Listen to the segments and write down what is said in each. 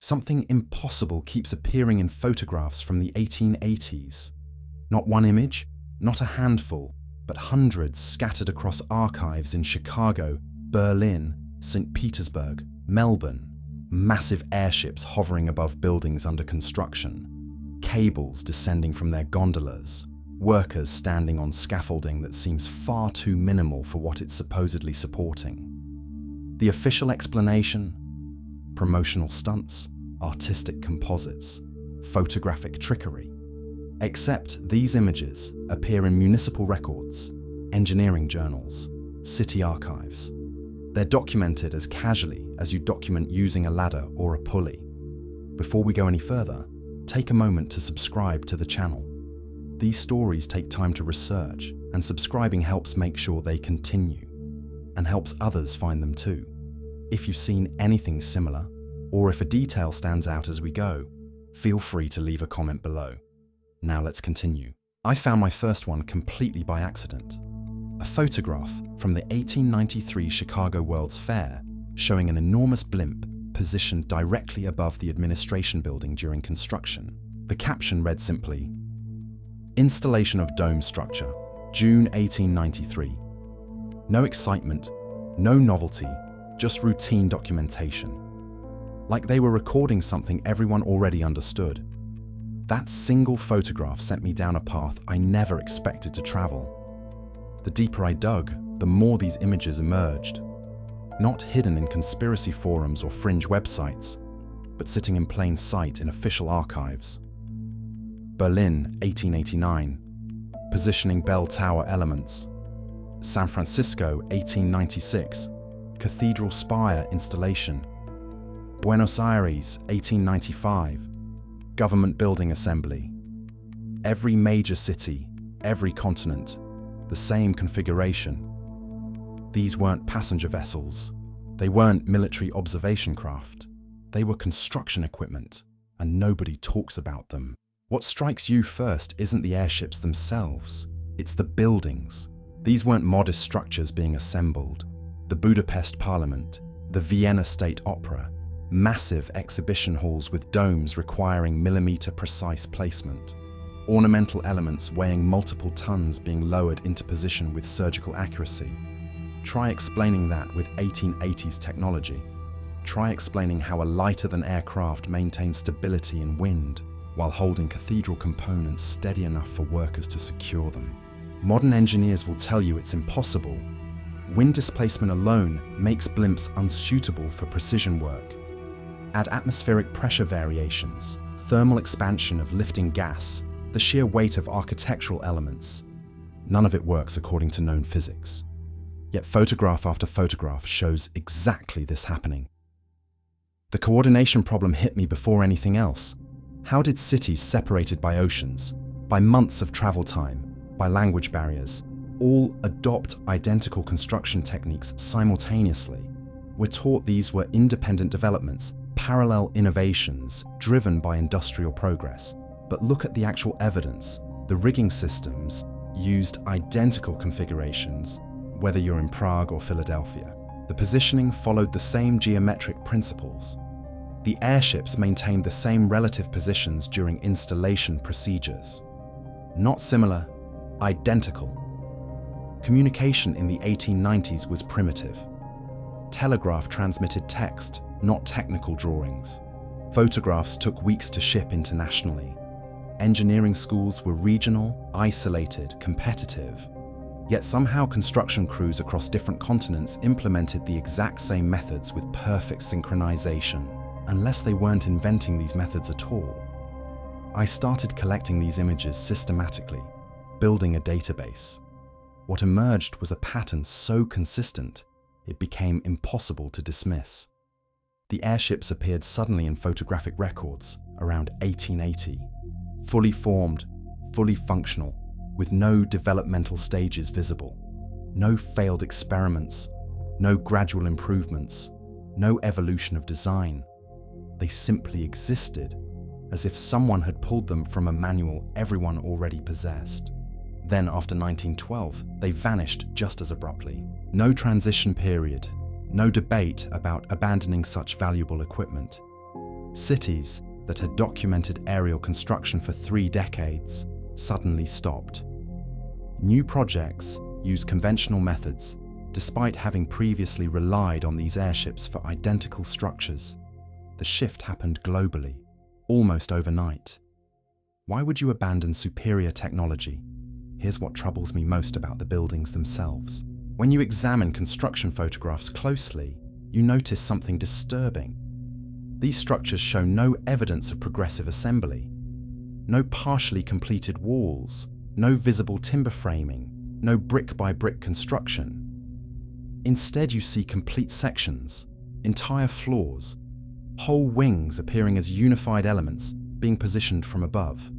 Something impossible keeps appearing in photographs from the 1880s. Not one image, not a handful, but hundreds scattered across archives in Chicago, Berlin, St. Petersburg, Melbourne. Massive airships hovering above buildings under construction, cables descending from their gondolas, workers standing on scaffolding that seems far too minimal for what it's supposedly supporting. The official explanation? Promotional stunts, artistic composites, photographic trickery. Except these images appear in municipal records, engineering journals, city archives. They're documented as casually as you document using a ladder or a pulley. Before we go any further, take a moment to subscribe to the channel. These stories take time to research, and subscribing helps make sure they continue, and helps others find them too. If you've seen anything similar, or if a detail stands out as we go, feel free to leave a comment below. Now let's continue. I found my first one completely by accident. A photograph from the 1893 Chicago World's Fair showing an enormous blimp positioned directly above the administration building during construction. The caption read simply, "Installation of dome structure, June 1893. No excitement, no novelty, just routine documentation." Like they were recording something everyone already understood. That single photograph sent me down a path I never expected to travel. The deeper I dug, the more these images emerged. Not hidden in conspiracy forums or fringe websites, but sitting in plain sight in official archives. Berlin, 1889. Positioning bell tower elements. San Francisco, 1896. Cathedral spire installation. Buenos Aires, 1895. Government building assembly. Every major city, every continent, the same configuration. These weren't passenger vessels. They weren't military observation craft. They were construction equipment, and nobody talks about them. What strikes you first isn't the airships themselves, it's the buildings. These weren't modest structures being assembled. The Budapest Parliament, the Vienna State Opera, massive exhibition halls with domes requiring millimeter-precise placement. Ornamental elements weighing multiple tons being lowered into position with surgical accuracy. Try explaining that with 1880s technology. Try explaining how a lighter-than-air craft maintains stability in wind while holding cathedral components steady enough for workers to secure them. Modern engineers will tell you it's impossible. Wind displacement alone makes blimps unsuitable for precision work. Add atmospheric pressure variations, thermal expansion of lifting gas, the sheer weight of architectural elements. None of it works according to known physics. Yet photograph after photograph shows exactly this happening. The coordination problem hit me before anything else. How did cities separated by oceans, by months of travel time, by language barriers, all adopt identical construction techniques simultaneously? We're taught these were independent developments, parallel innovations driven by industrial progress. But look at the actual evidence. The rigging systems used identical configurations, whether you're in Prague or Philadelphia. The positioning followed the same geometric principles. The airships maintained the same relative positions during installation procedures. Not similar, identical. Communication in the 1890s was primitive. Telegraph transmitted text, not technical drawings. Photographs took weeks to ship internationally. Engineering schools were regional, isolated, competitive. Yet somehow construction crews across different continents implemented the exact same methods with perfect synchronization, unless they weren't inventing these methods at all. I started collecting these images systematically, building a database. What emerged was a pattern so consistent, it became impossible to dismiss. The airships appeared suddenly in photographic records around 1880, fully formed, fully functional, with no developmental stages visible, no failed experiments, no gradual improvements, no evolution of design. They simply existed, as if someone had pulled them from a manual everyone already possessed. Then, after 1912, they vanished just as abruptly. No transition period, no debate about abandoning such valuable equipment. Cities that had documented aerial construction for 3 decades suddenly stopped. New projects use conventional methods, despite having previously relied on these airships for identical structures. The shift happened globally, almost overnight. Why would you abandon superior technology? Here's what troubles me most about the buildings themselves. When you examine construction photographs closely, you notice something disturbing. These structures show no evidence of progressive assembly. No partially completed walls, no visible timber framing, no brick-by-brick construction. Instead, you see complete sections, entire floors, whole wings appearing as unified elements being positioned from above.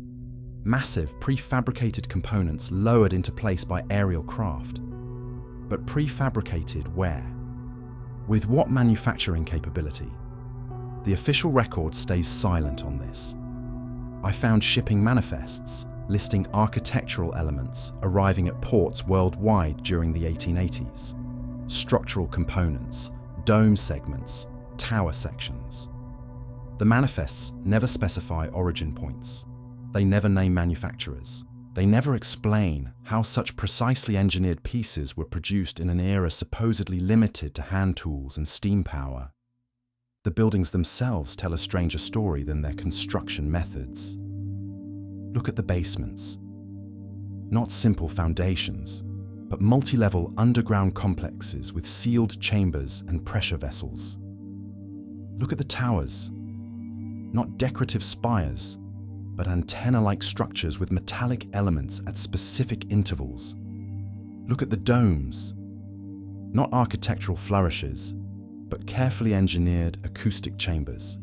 Massive prefabricated components lowered into place by aerial craft. But prefabricated where? With what manufacturing capability? The official record stays silent on this. I found shipping manifests listing architectural elements arriving at ports worldwide during the 1880s. Structural components, dome segments, tower sections. The manifests never specify origin points. They never name manufacturers. They never explain how such precisely engineered pieces were produced in an era supposedly limited to hand tools and steam power. The buildings themselves tell a stranger story than their construction methods. Look at the basements. Not simple foundations, but multi-level underground complexes with sealed chambers and pressure vessels. Look at the towers. Not decorative spires, but antenna-like structures with metallic elements at specific intervals. Look at the domes. Not architectural flourishes, but carefully engineered acoustic chambers.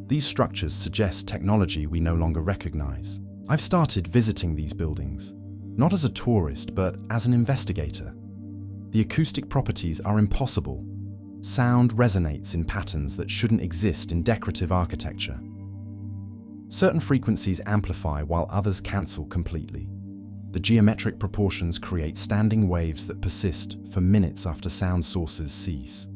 These structures suggest technology we no longer recognize. I've started visiting these buildings, not as a tourist, but as an investigator. The acoustic properties are impossible. Sound resonates in patterns that shouldn't exist in decorative architecture. Certain frequencies amplify while others cancel completely. The geometric proportions create standing waves that persist for minutes after sound sources cease.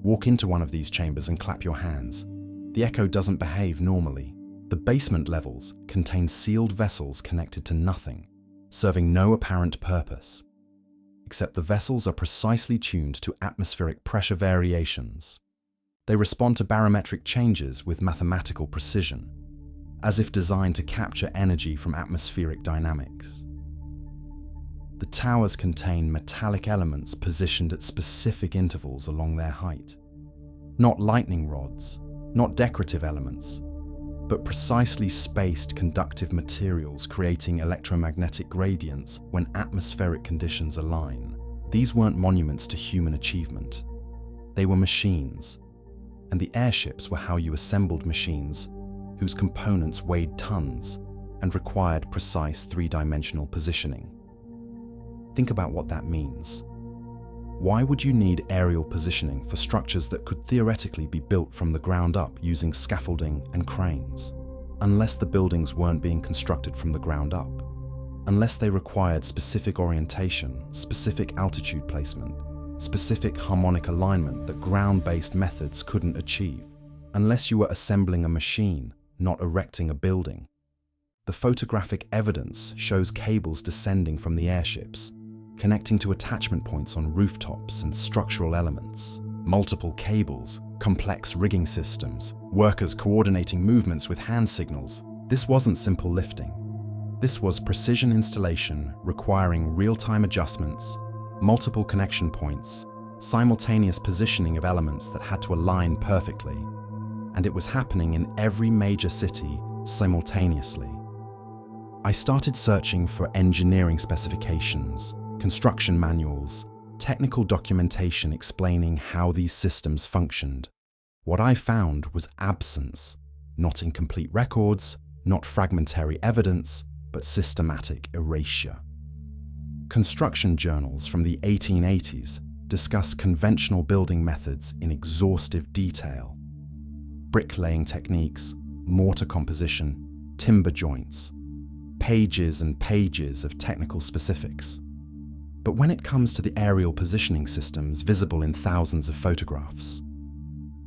Walk into one of these chambers and clap your hands. The echo doesn't behave normally. The basement levels contain sealed vessels connected to nothing, serving no apparent purpose, except the vessels are precisely tuned to atmospheric pressure variations. They respond to barometric changes with mathematical precision, as if designed to capture energy from atmospheric dynamics. The towers contain metallic elements positioned at specific intervals along their height. Not lightning rods, not decorative elements, but precisely spaced conductive materials creating electromagnetic gradients when atmospheric conditions align. These weren't monuments to human achievement. They were machines, and the airships were how you assembled machines whose components weighed tons and required precise three-dimensional positioning. Think about what that means. Why would you need aerial positioning for structures that could theoretically be built from the ground up using scaffolding and cranes? Unless the buildings weren't being constructed from the ground up. Unless they required specific orientation, specific altitude placement, specific harmonic alignment that ground-based methods couldn't achieve. Unless you were assembling a machine, not erecting a building. The photographic evidence shows cables descending from the airships, connecting to attachment points on rooftops and structural elements. Multiple cables, complex rigging systems, workers coordinating movements with hand signals. This wasn't simple lifting. This was precision installation requiring real-time adjustments, multiple connection points, simultaneous positioning of elements that had to align perfectly. And it was happening in every major city simultaneously. I started searching for engineering specifications, construction manuals, technical documentation explaining how these systems functioned. What I found was absence, not incomplete records, not fragmentary evidence, but systematic erasure. Construction journals from the 1880s discuss conventional building methods in exhaustive detail. Bricklaying techniques, mortar composition, timber joints, pages and pages of technical specifics. But when it comes to the aerial positioning systems visible in thousands of photographs,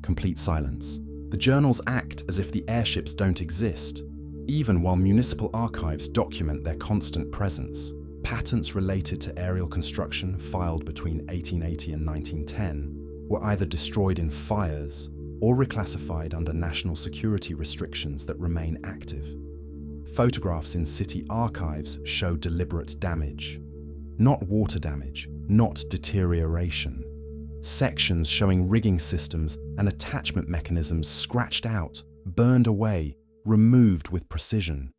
complete silence. The journals act as if the airships don't exist, even while municipal archives document their constant presence. Patents related to aerial construction filed between 1880 and 1910 were either destroyed in fires or reclassified under national security restrictions that remain active. Photographs in city archives show deliberate damage. Not water damage, not deterioration. Sections showing rigging systems and attachment mechanisms scratched out, burned away, removed with precision.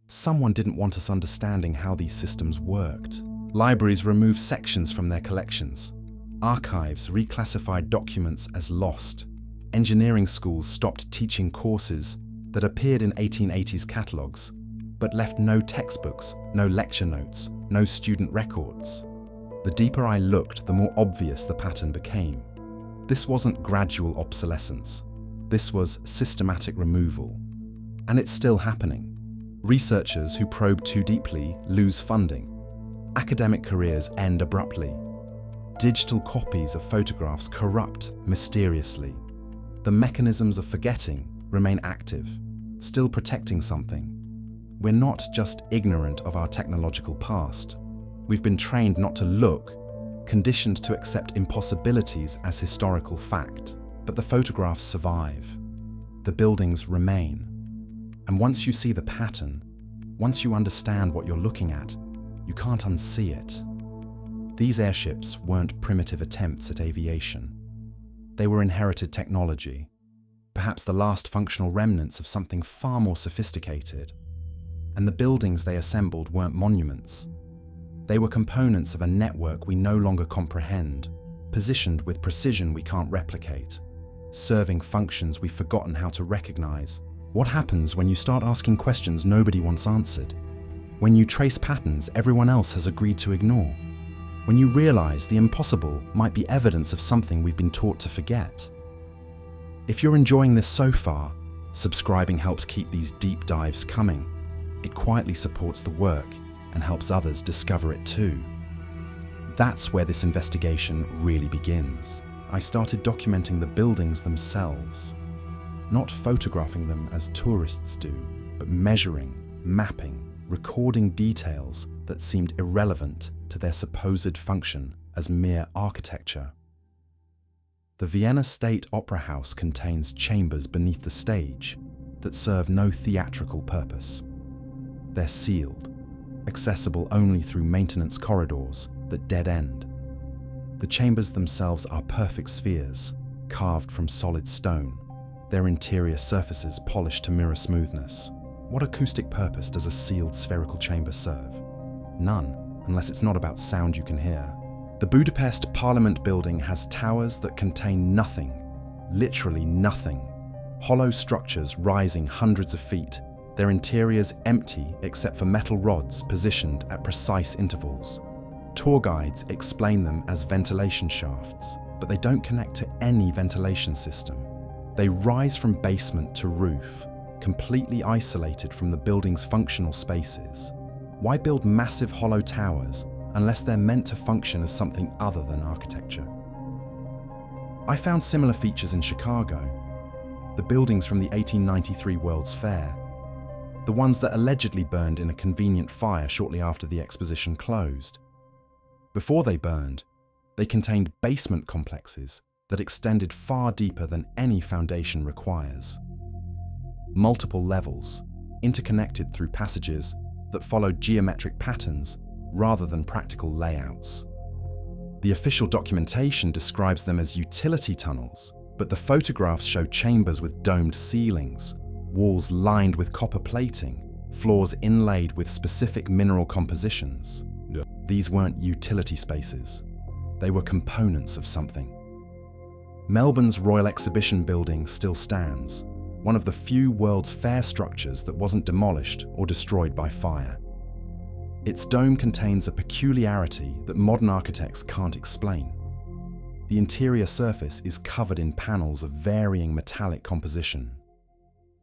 Someone didn't want us understanding how these systems worked. Libraries removed sections from their collections. Archives reclassified documents as lost. Engineering schools stopped teaching courses that appeared in 1880s catalogues, but left no textbooks, no lecture notes, no student records. The deeper I looked, the more obvious the pattern became. This wasn't gradual obsolescence. This was systematic removal. And it's still happening. Researchers who probe too deeply lose funding. Academic careers end abruptly. Digital copies of photographs corrupt mysteriously. The mechanisms of forgetting remain active, still protecting something. We're not just ignorant of our technological past. We've been trained not to look, conditioned to accept impossibilities as historical fact. But the photographs survive. The buildings remain. And once you see the pattern, once you understand what you're looking at, you can't unsee it. These airships weren't primitive attempts at aviation. They were inherited technology, perhaps the last functional remnants of something far more sophisticated. And the buildings they assembled weren't monuments. They were components of a network we no longer comprehend, positioned with precision we can't replicate, serving functions we've forgotten how to recognize. What happens when you start asking questions nobody wants answered? When you trace patterns everyone else has agreed to ignore? When you realize the impossible might be evidence of something we've been taught to forget? If you're enjoying this so far, subscribing helps keep these deep dives coming. It quietly supports the work and helps others discover it too. That's where this investigation really begins. I started documenting the buildings themselves, not photographing them as tourists do, but measuring, mapping, recording details that seemed irrelevant to their supposed function as mere architecture. The Vienna State Opera House contains chambers beneath the stage that serve no theatrical purpose. They're sealed, accessible only through maintenance corridors that dead end. The chambers themselves are perfect spheres, carved from solid stone, their interior surfaces polished to mirror smoothness. What acoustic purpose does a sealed spherical chamber serve? None, unless it's not about sound you can hear. The Budapest Parliament building has towers that contain nothing, literally nothing. Hollow structures rising hundreds of feet, their interiors empty except for metal rods positioned at precise intervals. Tour guides explain them as ventilation shafts, but they don't connect to any ventilation system. They rise from basement to roof, completely isolated from the building's functional spaces. Why build massive hollow towers unless they're meant to function as something other than architecture? I found similar features in Chicago. The buildings from the 1893 World's Fair, the ones that allegedly burned in a convenient fire shortly after the exposition closed. Before they burned, they contained basement complexes that extended far deeper than any foundation requires. Multiple levels, interconnected through passages that followed geometric patterns rather than practical layouts. The official documentation describes them as utility tunnels, but the photographs show chambers with domed ceilings, walls lined with copper plating, floors inlaid with specific mineral compositions. These weren't utility spaces. They were components of something. Melbourne's Royal Exhibition Building still stands, one of the few World's Fair structures that wasn't demolished or destroyed by fire. Its dome contains a peculiarity that modern architects can't explain. The interior surface is covered in panels of varying metallic composition.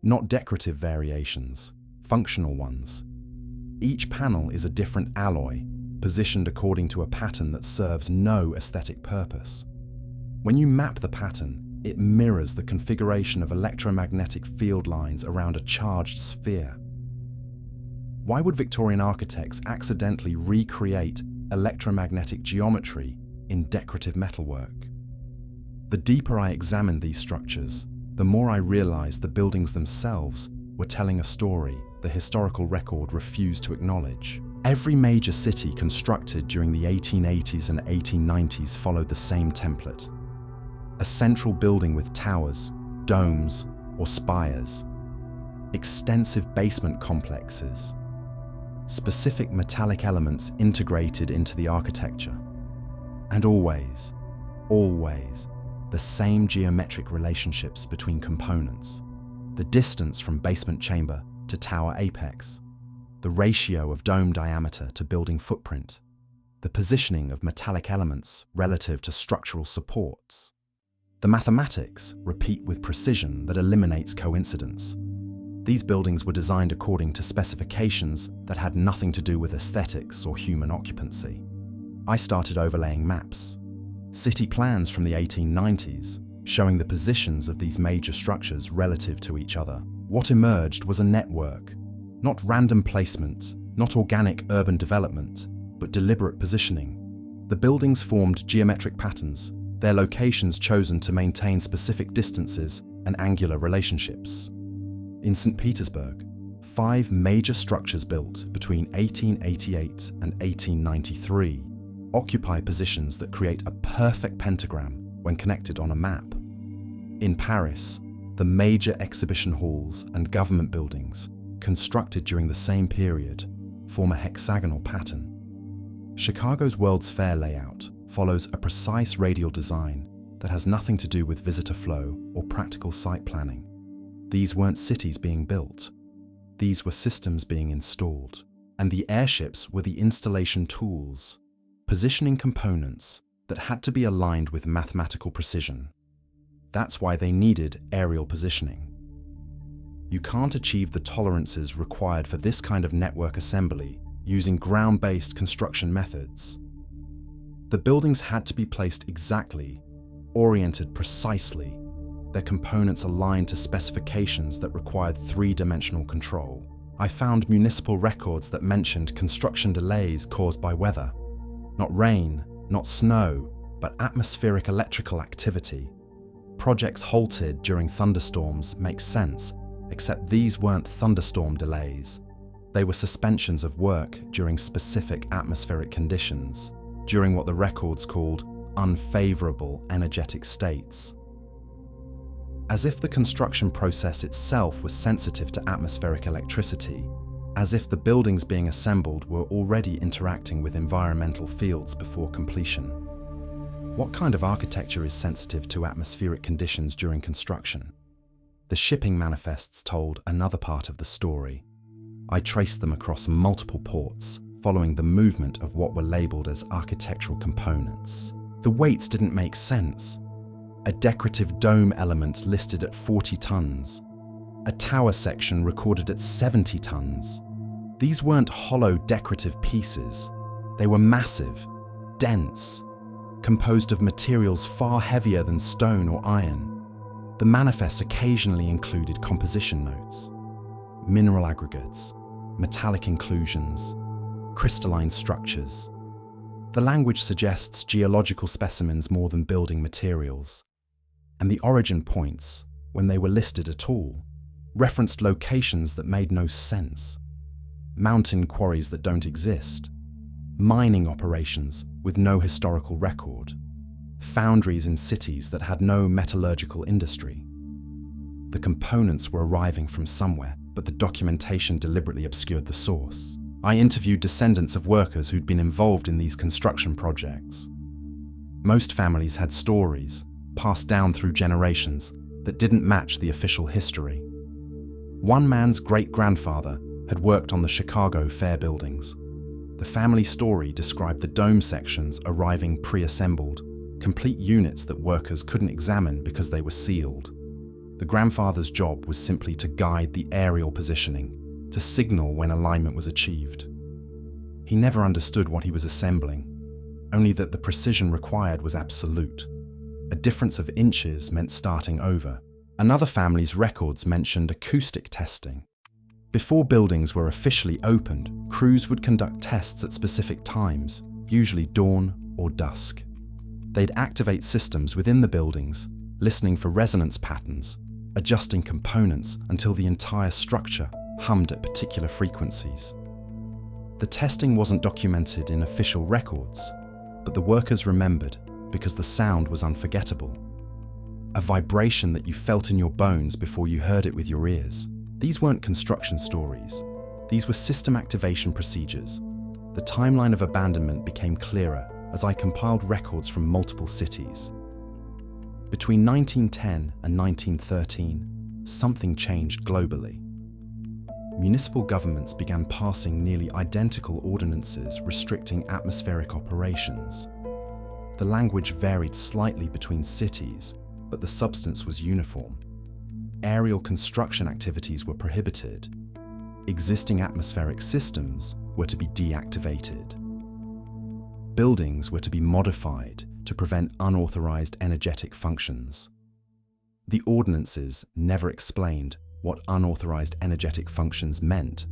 Not decorative variations, functional ones. Each panel is a different alloy, positioned according to a pattern that serves no aesthetic purpose. When you map the pattern, it mirrors the configuration of electromagnetic field lines around a charged sphere. Why would Victorian architects accidentally recreate electromagnetic geometry in decorative metalwork? The deeper I examined these structures, the more I realized the buildings themselves were telling a story the historical record refused to acknowledge. Every major city constructed during the 1880s and 1890s followed the same template. A central building with towers, domes, or spires. Extensive basement complexes. Specific metallic elements integrated into the architecture. And always, the same geometric relationships between components. The distance from basement chamber to tower apex. The ratio of dome diameter to building footprint. The positioning of metallic elements relative to structural supports. The mathematics repeat with precision that eliminates coincidence. These buildings were designed according to specifications that had nothing to do with aesthetics or human occupancy. I started overlaying maps, city plans from the 1890s, showing the positions of these major structures relative to each other. What emerged was a network, not random placement, not organic urban development, but deliberate positioning. The buildings formed geometric patterns, their locations chosen to maintain specific distances and angular relationships. In St. Petersburg, 5 major structures built between 1888 and 1893 occupy positions that create a perfect pentagram when connected on a map. In Paris, the major exhibition halls and government buildings constructed during the same period form a hexagonal pattern. Chicago's World's Fair layout follows a precise radial design that has nothing to do with visitor flow or practical site planning. These weren't cities being built. These were systems being installed. And the airships were the installation tools, positioning components that had to be aligned with mathematical precision. That's why they needed aerial positioning. You can't achieve the tolerances required for this kind of network assembly using ground-based construction methods. The buildings had to be placed exactly, oriented precisely, their components aligned to specifications that required 3-dimensional control. I found municipal records that mentioned construction delays caused by weather. Not rain, not snow, but atmospheric electrical activity. Projects halted during thunderstorms makes sense, except these weren't thunderstorm delays. They were suspensions of work during specific atmospheric conditions, during what the records called unfavorable energetic states. As if the construction process itself was sensitive to atmospheric electricity, as if the buildings being assembled were already interacting with environmental fields before completion. What kind of architecture is sensitive to atmospheric conditions during construction? The shipping manifests told another part of the story. I traced them across multiple ports, following the movement of what were labelled as architectural components. The weights didn't make sense. A decorative dome element listed at 40 tons. A tower section recorded at 70 tons. These weren't hollow decorative pieces. They were massive, dense, composed of materials far heavier than stone or iron. The manifests occasionally included composition notes, mineral aggregates, metallic inclusions, crystalline structures. The language suggests geological specimens more than building materials. And the origin points, when they were listed at all, referenced locations that made no sense. Mountain quarries that don't exist. Mining operations with no historical record. Foundries in cities that had no metallurgical industry. The components were arriving from somewhere, but the documentation deliberately obscured the source. I interviewed descendants of workers who'd been involved in these construction projects. Most families had stories, passed down through generations, that didn't match the official history. One man's great-grandfather had worked on the Chicago Fair buildings. The family story described the dome sections arriving pre-assembled, complete units that workers couldn't examine because they were sealed. The grandfather's job was simply to guide the aerial positioning, to signal when alignment was achieved. He never understood what he was assembling, only that the precision required was absolute. A difference of inches meant starting over. Another family's records mentioned acoustic testing. Before buildings were officially opened, crews would conduct tests at specific times, usually dawn or dusk. They'd activate systems within the buildings, listening for resonance patterns, adjusting components until the entire structure hummed at particular frequencies. The testing wasn't documented in official records, but the workers remembered because the sound was unforgettable. A vibration that you felt in your bones before you heard it with your ears. These weren't construction stories. These were system activation procedures. The timeline of abandonment became clearer as I compiled records from multiple cities. Between 1910 and 1913, something changed globally. Municipal governments began passing nearly identical ordinances restricting atmospheric operations. The language varied slightly between cities, but the substance was uniform. Aerial construction activities were prohibited. Existing atmospheric systems were to be deactivated. Buildings were to be modified to prevent unauthorized energetic functions. The ordinances never explained what unauthorized energetic functions meant,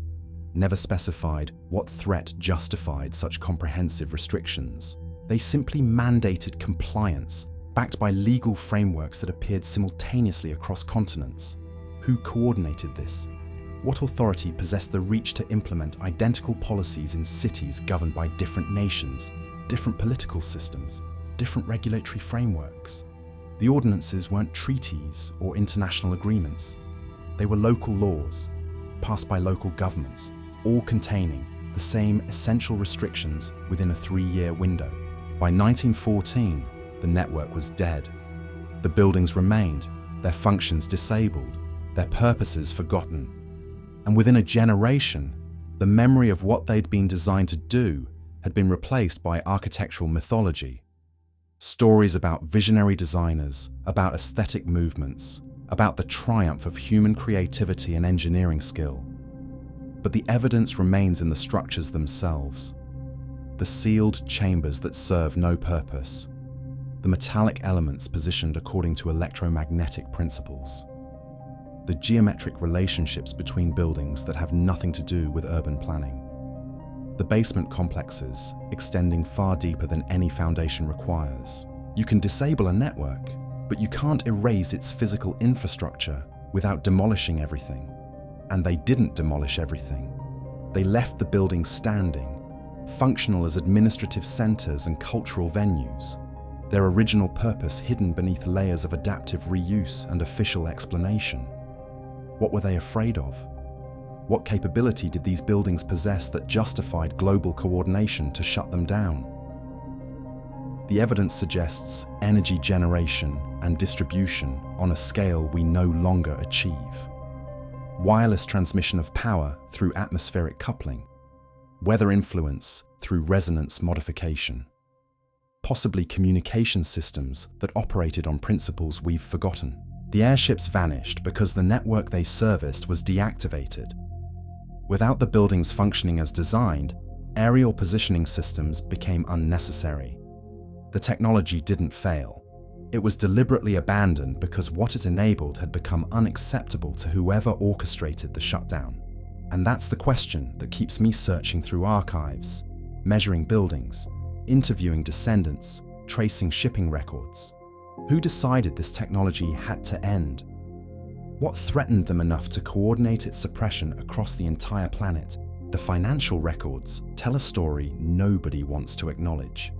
never specified what threat justified such comprehensive restrictions. They simply mandated compliance, backed by legal frameworks that appeared simultaneously across continents. Who coordinated this? What authority possessed the reach to implement identical policies in cities governed by different nations, different political systems, different regulatory frameworks? The ordinances weren't treaties or international agreements. They were local laws, passed by local governments, all containing the same essential restrictions within a 3-year window. By 1914, the network was dead. The buildings remained, their functions disabled, their purposes forgotten. And within a generation, the memory of what they'd been designed to do had been replaced by architectural mythology. Stories about visionary designers, about aesthetic movements, about the triumph of human creativity and engineering skill. But the evidence remains in the structures themselves. The sealed chambers that serve no purpose. The metallic elements positioned according to electromagnetic principles. The geometric relationships between buildings that have nothing to do with urban planning. The basement complexes extending far deeper than any foundation requires. You can disable a network, but you can't erase its physical infrastructure without demolishing everything. And they didn't demolish everything. They left the buildings standing, functional as administrative centers and cultural venues, their original purpose hidden beneath layers of adaptive reuse and official explanation. What were they afraid of? What capability did these buildings possess that justified global coordination to shut them down? The evidence suggests energy generation and distribution on a scale we no longer achieve. Wireless transmission of power through atmospheric coupling. Weather influence through resonance modification. Possibly communication systems that operated on principles we've forgotten. The airships vanished because the network they serviced was deactivated. Without the buildings functioning as designed, aerial positioning systems became unnecessary. The technology didn't fail. It was deliberately abandoned because what it enabled had become unacceptable to whoever orchestrated the shutdown. And that's the question that keeps me searching through archives, measuring buildings, interviewing descendants, tracing shipping records. Who decided this technology had to end? What threatened them enough to coordinate its suppression across the entire planet? The financial records tell a story nobody wants to acknowledge.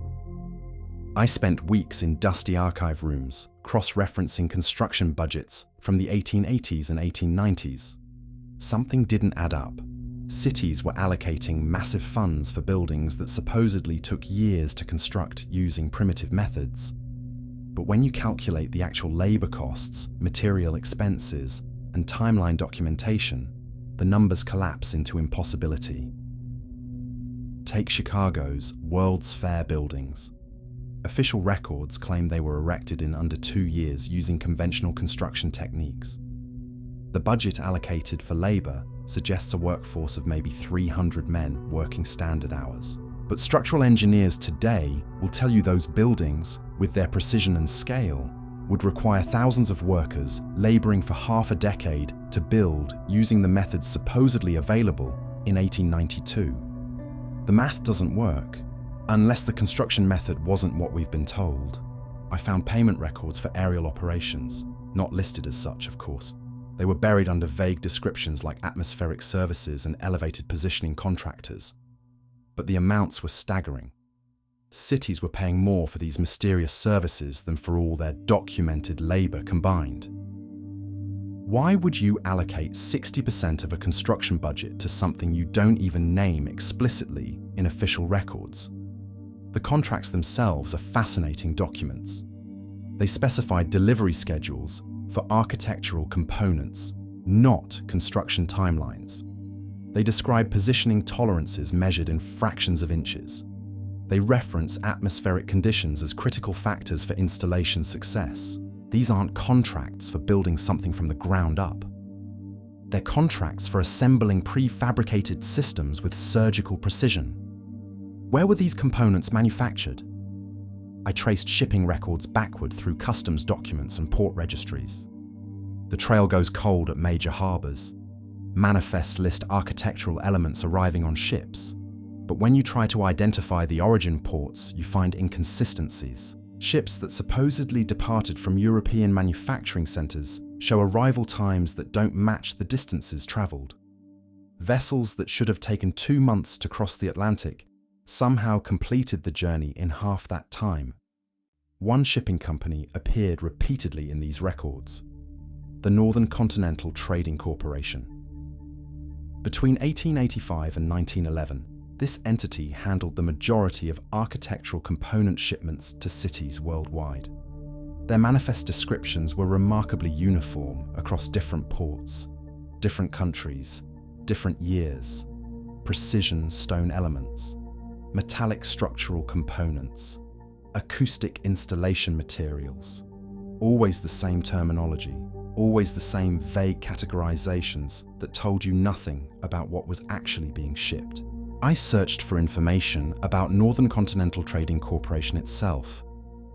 I spent weeks in dusty archive rooms, cross-referencing construction budgets from the 1880s and 1890s. Something didn't add up. Cities were allocating massive funds for buildings that supposedly took years to construct using primitive methods. But when you calculate the actual labor costs, material expenses, and timeline documentation, the numbers collapse into impossibility. Take Chicago's World's Fair buildings. Official records claim they were erected in under 2 years using conventional construction techniques. The budget allocated for labor suggests a workforce of maybe 300 men working standard hours. But structural engineers today will tell you those buildings, with their precision and scale, would require thousands of workers laboring for half a decade to build using the methods supposedly available in 1892. The math doesn't work, unless the construction method wasn't what we've been told. I found payment records for aerial operations, not listed as such, of course. They were buried under vague descriptions like atmospheric services and elevated positioning contractors. But the amounts were staggering. Cities were paying more for these mysterious services than for all their documented labor combined. Why would you allocate 60% of a construction budget to something you don't even name explicitly in official records? The contracts themselves are fascinating documents. They specified delivery schedules for architectural components, not construction timelines. They describe positioning tolerances measured in fractions of inches. They reference atmospheric conditions as critical factors for installation success. These aren't contracts for building something from the ground up. They're contracts for assembling prefabricated systems with surgical precision. Where were these components manufactured? I traced shipping records backward through customs documents and port registries. The trail goes cold at major harbors. Manifests list architectural elements arriving on ships. But when you try to identify the origin ports, you find inconsistencies. Ships that supposedly departed from European manufacturing centers show arrival times that don't match the distances traveled. Vessels that should have taken 2 months to cross the Atlantic somehow completed the journey in half that time. One shipping company appeared repeatedly in these records: the Northern Continental Trading Corporation. Between 1885 and 1911, this entity handled the majority of architectural component shipments to cities worldwide. Their manifest descriptions were remarkably uniform across different ports, different countries, different years: precision stone elements, metallic structural components, acoustic installation materials. Always the same terminology, always the same vague categorizations that told you nothing about what was actually being shipped. I searched for information about Northern Continental Trading Corporation itself.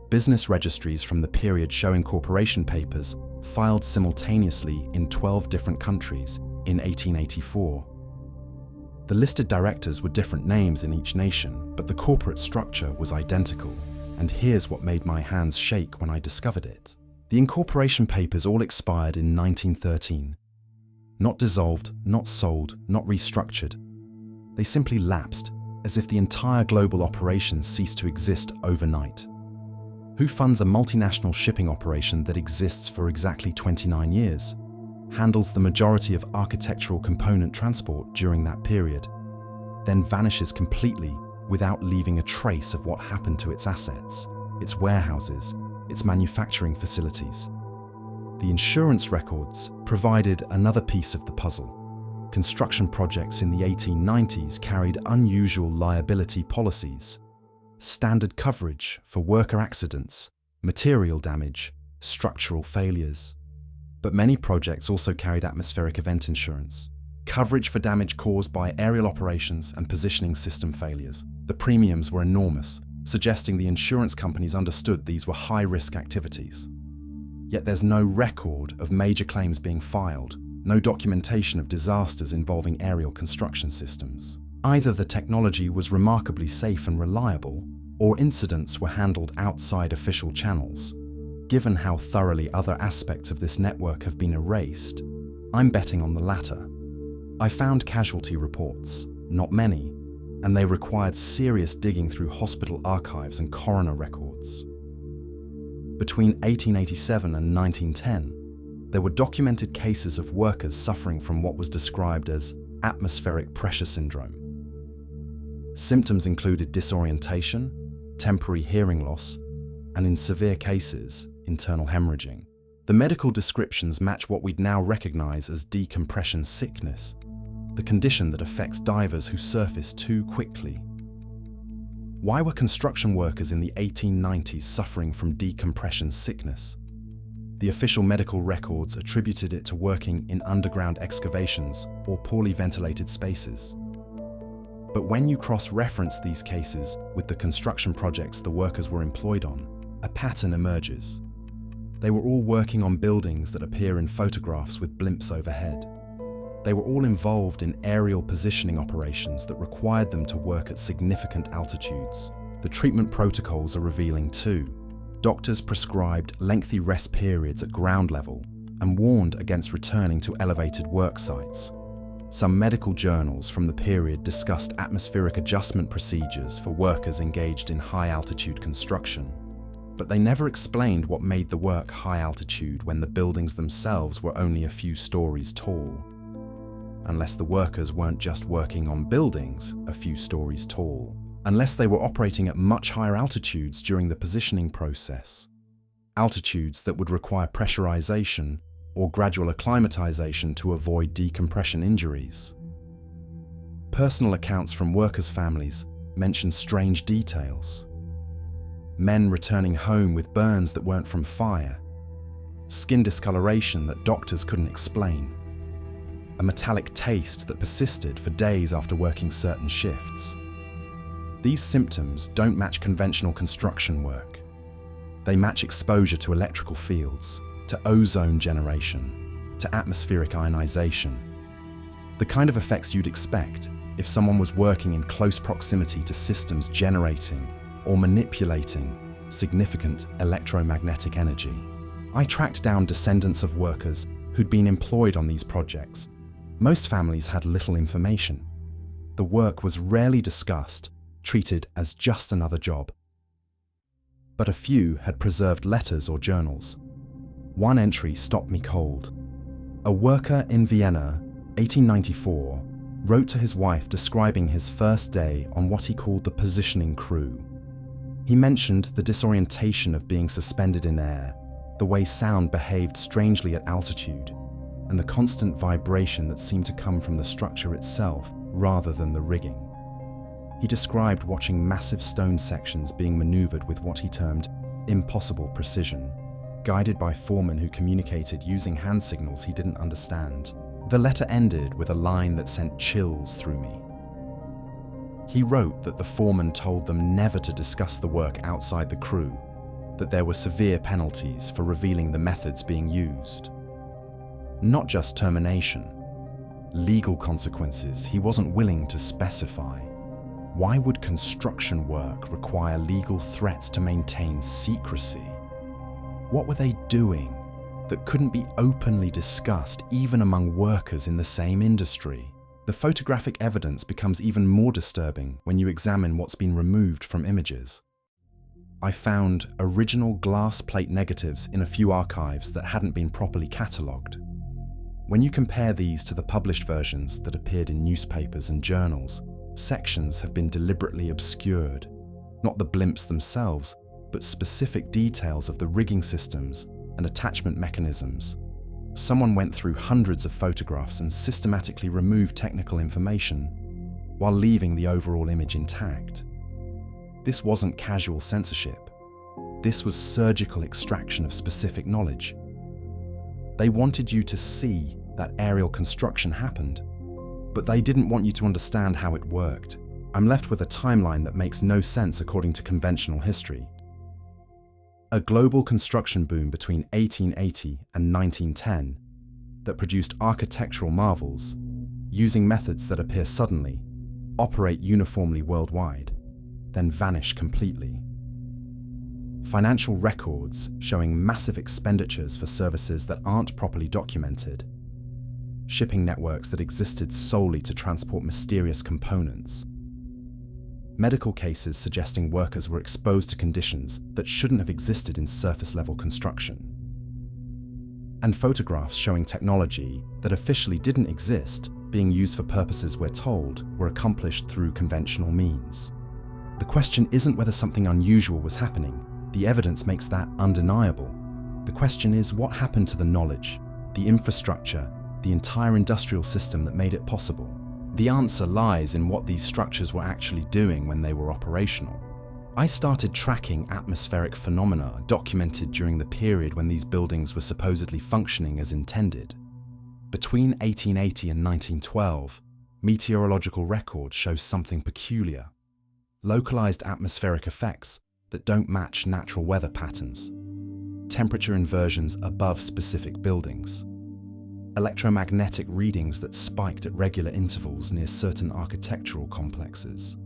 Business registries from the period show incorporation papers filed simultaneously in 12 different countries in 1884. The listed directors were different names in each nation, but the corporate structure was identical. And here's what made my hands shake when I discovered it. The incorporation papers all expired in 1913. Not dissolved, not sold, not restructured. They simply lapsed, as if the entire global operation ceased to exist overnight. Who funds a multinational shipping operation that exists for exactly 29 years, handles the majority of architectural component transport during that period, then vanishes completely without leaving a trace of what happened to its assets, its warehouses, its manufacturing facilities? The insurance records provided another piece of the puzzle. Construction projects in the 1890s carried unusual liability policies: standard coverage for worker accidents, material damage, structural failures. But many projects also carried atmospheric event insurance, coverage for damage caused by aerial operations and positioning system failures. The premiums were enormous, suggesting the insurance companies understood these were high-risk activities. Yet there's no record of major claims being filed, no documentation of disasters involving aerial construction systems. Either the technology was remarkably safe and reliable, or incidents were handled outside official channels. Given how thoroughly other aspects of this network have been erased, I'm betting on the latter. I found casualty reports, not many, and they required serious digging through hospital archives and coroner records. Between 1887 and 1910, there were documented cases of workers suffering from what was described as atmospheric pressure syndrome. Symptoms included disorientation, temporary hearing loss, and in severe cases, internal hemorrhaging. The medical descriptions match what we'd now recognize as decompression sickness, the condition that affects divers who surface too quickly. Why were construction workers in the 1890s suffering from decompression sickness? The official medical records attributed it to working in underground excavations or poorly ventilated spaces. But when you cross-reference these cases with the construction projects the workers were employed on, a pattern emerges. They were all working on buildings that appear in photographs with blimps overhead. They were all involved in aerial positioning operations that required them to work at significant altitudes. The treatment protocols are revealing too. Doctors prescribed lengthy rest periods at ground level and warned against returning to elevated work sites. Some medical journals from the period discussed atmospheric adjustment procedures for workers engaged in high-altitude construction. But they never explained what made the work high altitude when the buildings themselves were only a few stories tall. Unless the workers weren't just working on buildings a few stories tall. Unless they were operating at much higher altitudes during the positioning process. Altitudes that would require pressurization or gradual acclimatization to avoid decompression injuries. Personal accounts from workers' families mention strange details. Men returning home with burns that weren't from fire. Skin discoloration that doctors couldn't explain. A metallic taste that persisted for days after working certain shifts. These symptoms don't match conventional construction work. They match exposure to electrical fields, to ozone generation, to atmospheric ionization. The kind of effects you'd expect if someone was working in close proximity to systems generating or manipulating significant electromagnetic energy. I tracked down descendants of workers who'd been employed on these projects. Most families had little information. The work was rarely discussed, treated as just another job. But a few had preserved letters or journals. One entry stopped me cold. A worker in Vienna, 1894, wrote to his wife describing his first day on what he called the positioning crew. He mentioned the disorientation of being suspended in air, the way sound behaved strangely at altitude, and the constant vibration that seemed to come from the structure itself rather than the rigging. He described watching massive stone sections being maneuvered with what he termed impossible precision, guided by foremen who communicated using hand signals he didn't understand. The letter ended with a line that sent chills through me. He wrote that the foreman told them never to discuss the work outside the crew, that there were severe penalties for revealing the methods being used. Not just termination, legal consequences he wasn't willing to specify. Why would construction work require legal threats to maintain secrecy? What were they doing that couldn't be openly discussed even among workers in the same industry? The photographic evidence becomes even more disturbing when you examine what's been removed from images. I found original glass plate negatives in a few archives that hadn't been properly catalogued. When you compare these to the published versions that appeared in newspapers and journals, sections have been deliberately obscured. Not the blimps themselves, but specific details of the rigging systems and attachment mechanisms. Someone went through hundreds of photographs and systematically removed technical information, while leaving the overall image intact. This wasn't casual censorship. This was surgical extraction of specific knowledge. They wanted you to see that aerial construction happened, but they didn't want you to understand how it worked. I'm left with a timeline that makes no sense according to conventional history. A global construction boom between 1880 and 1910 that produced architectural marvels, using methods that appear suddenly, operate uniformly worldwide, then vanish completely. Financial records showing massive expenditures for services that aren't properly documented. Shipping networks that existed solely to transport mysterious components. Medical cases suggesting workers were exposed to conditions that shouldn't have existed in surface-level construction. And photographs showing technology that officially didn't exist being used for purposes we're told were accomplished through conventional means. The question isn't whether something unusual was happening. The evidence makes that undeniable. The question is what happened to the knowledge, the infrastructure, the entire industrial system that made it possible. The answer lies in what these structures were actually doing when they were operational. I started tracking atmospheric phenomena documented during the period when these buildings were supposedly functioning as intended. Between 1880 and 1912, Meteorological records show something peculiar: localized atmospheric effects that don't match natural weather patterns, temperature inversions above specific buildings, electromagnetic readings that spiked at regular intervals near certain architectural complexes,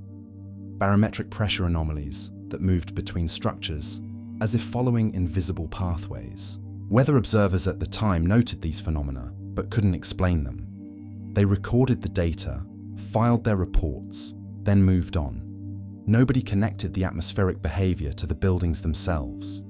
barometric pressure anomalies that moved between structures as if following invisible pathways. Weather observers at the time noted these phenomena but couldn't explain them. They recorded the data, filed their reports, then moved on. Nobody connected the atmospheric behavior to the buildings themselves.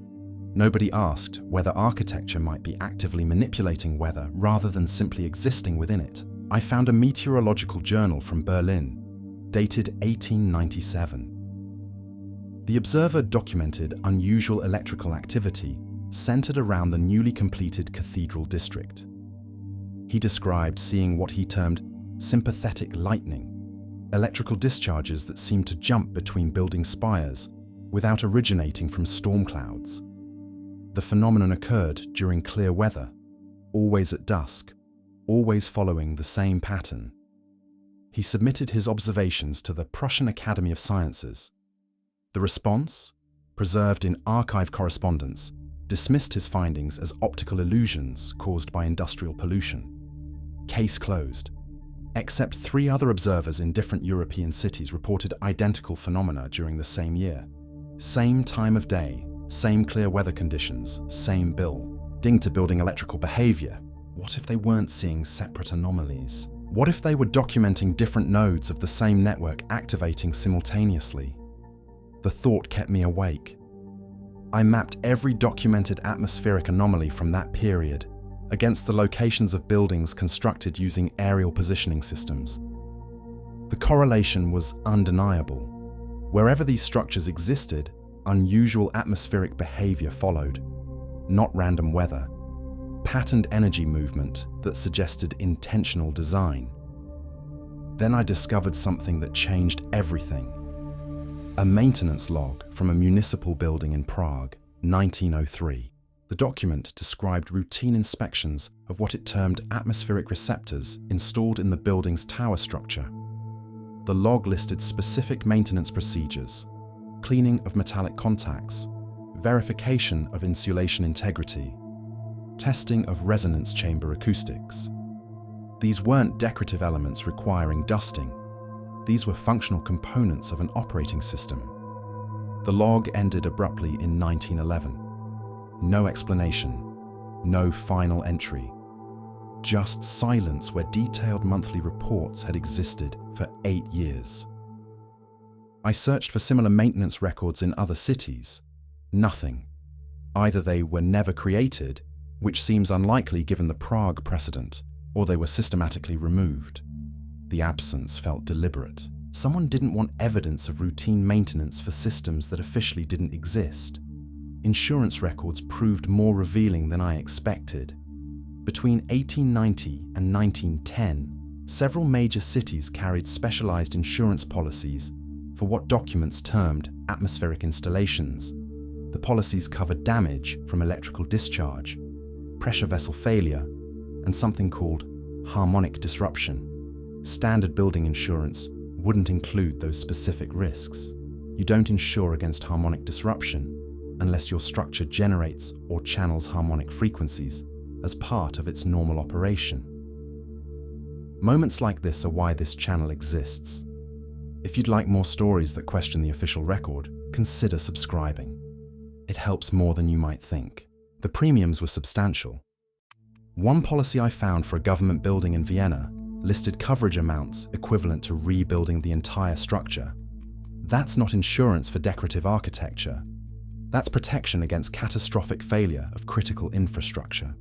Nobody asked whether architecture might be actively manipulating weather rather than simply existing within it. I found a meteorological journal from Berlin, dated 1897. The observer documented unusual electrical activity centered around the newly completed cathedral district. He described seeing what he termed sympathetic lightning, electrical discharges that seemed to jump between building spires without originating from storm clouds. The phenomenon occurred during clear weather, always at dusk, always following the same pattern. He submitted his observations to the Prussian Academy of Sciences. The response, preserved in archive correspondence, dismissed his findings as optical illusions caused by industrial pollution. Case closed. Except 3 other observers in different European cities reported identical phenomena during the same year. Same time of day, same clear weather conditions, same bill. Ding to building electrical behavior. What if they weren't seeing separate anomalies? What if they were documenting different nodes of the same network activating simultaneously? The thought kept me awake. I mapped every documented atmospheric anomaly from that period against the locations of buildings constructed using aerial positioning systems. The correlation was undeniable. Wherever these structures existed, unusual atmospheric behavior followed, not random weather, patterned energy movement that suggested intentional design. Then I discovered something that changed everything. A maintenance log from a municipal building in Prague, 1903. The document described routine inspections of what it termed atmospheric receptors installed in the building's tower structure. The log listed specific maintenance procedures: cleaning of metallic contacts, verification of insulation integrity, testing of resonance chamber acoustics. These weren't decorative elements requiring dusting. These were functional components of an operating system. The log ended abruptly in 1911. No explanation, no final entry. Just silence where detailed monthly reports had existed for 8 years. I searched for similar maintenance records in other cities. Nothing. Either they were never created, which seems unlikely given the Prague precedent, or they were systematically removed. The absence felt deliberate. Someone didn't want evidence of routine maintenance for systems that officially didn't exist. Insurance records proved more revealing than I expected. Between 1890 and 1910, several major cities carried specialized insurance policies for what documents termed atmospheric installations. The policies covered damage from electrical discharge, pressure vessel failure, and something called harmonic disruption. Standard building insurance wouldn't include those specific risks. You don't insure against harmonic disruption unless your structure generates or channels harmonic frequencies as part of its normal operation. Moments like this are why this channel exists. If you'd like more stories that question the official record, consider subscribing. It helps more than you might think. The premiums were substantial. One policy I found for a government building in Vienna listed coverage amounts equivalent to rebuilding the entire structure. That's not insurance for decorative architecture. That's protection against catastrophic failure of critical infrastructure.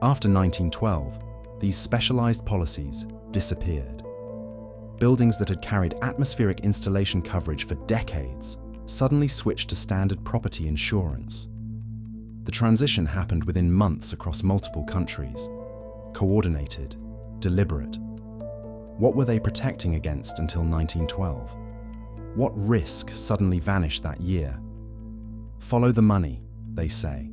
After 1912, these specialized policies disappeared. Buildings that had carried atmospheric installation coverage for decades suddenly switched to standard property insurance. The transition happened within months across multiple countries. Coordinated, deliberate. What were they protecting against until 1912? What risk suddenly vanished that year? Follow the money, they say.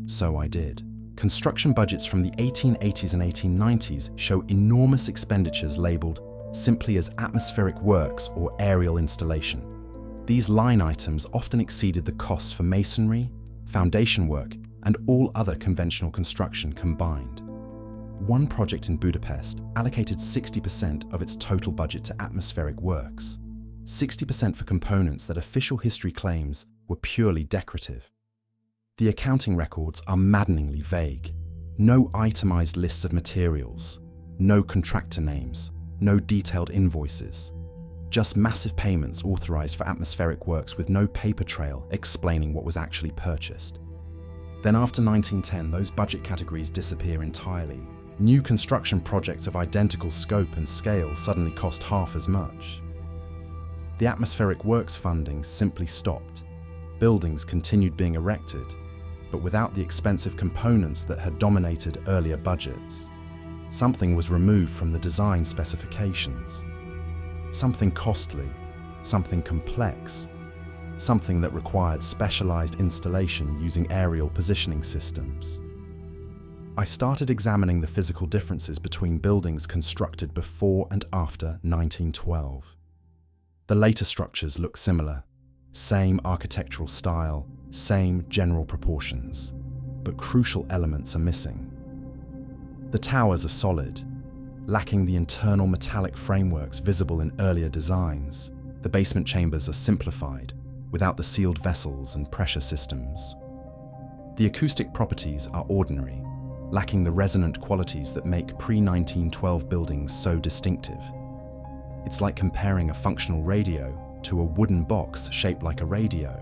So I did. Construction budgets from the 1880s and 1890s show enormous expenditures labelled simply as atmospheric works or aerial installation. These line items often exceeded the costs for masonry, foundation work, and all other conventional construction combined. One project in Budapest allocated 60% of its total budget to atmospheric works, 60% for components that official history claims were purely decorative. The accounting records are maddeningly vague. No itemized lists of materials, no contractor names, no detailed invoices. Just massive payments authorized for atmospheric works with no paper trail explaining what was actually purchased. Then after 1910, those budget categories disappear entirely. New construction projects of identical scope and scale suddenly cost half as much. The atmospheric works funding simply stopped. Buildings continued being erected, but without the expensive components that had dominated earlier budgets. Something was removed from the design specifications. Something costly, something complex, something that required specialized installation using aerial positioning systems. I started examining the physical differences between buildings constructed before and after 1912. The later structures look similar, same architectural style, same general proportions, but crucial elements are missing. The towers are solid, lacking the internal metallic frameworks visible in earlier designs. The basement chambers are simplified, without the sealed vessels and pressure systems. The acoustic properties are ordinary, lacking the resonant qualities that make pre-1912 buildings so distinctive. It's like comparing a functional radio to a wooden box shaped like a radio.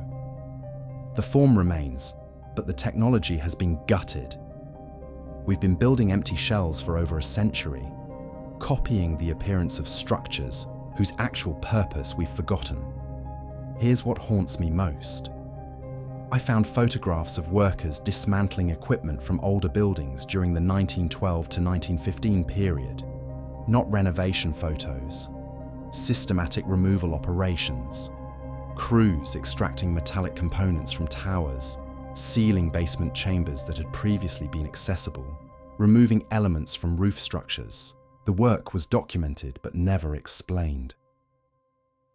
The form remains, but the technology has been gutted. We've been building empty shells for over a century, copying the appearance of structures whose actual purpose we've forgotten. Here's what haunts me most. I found photographs of workers dismantling equipment from older buildings during the 1912 to 1915 period. Not renovation photos, systematic removal operations, crews extracting metallic components from towers, sealing basement chambers that had previously been accessible, removing elements from roof structures. The work was documented but never explained.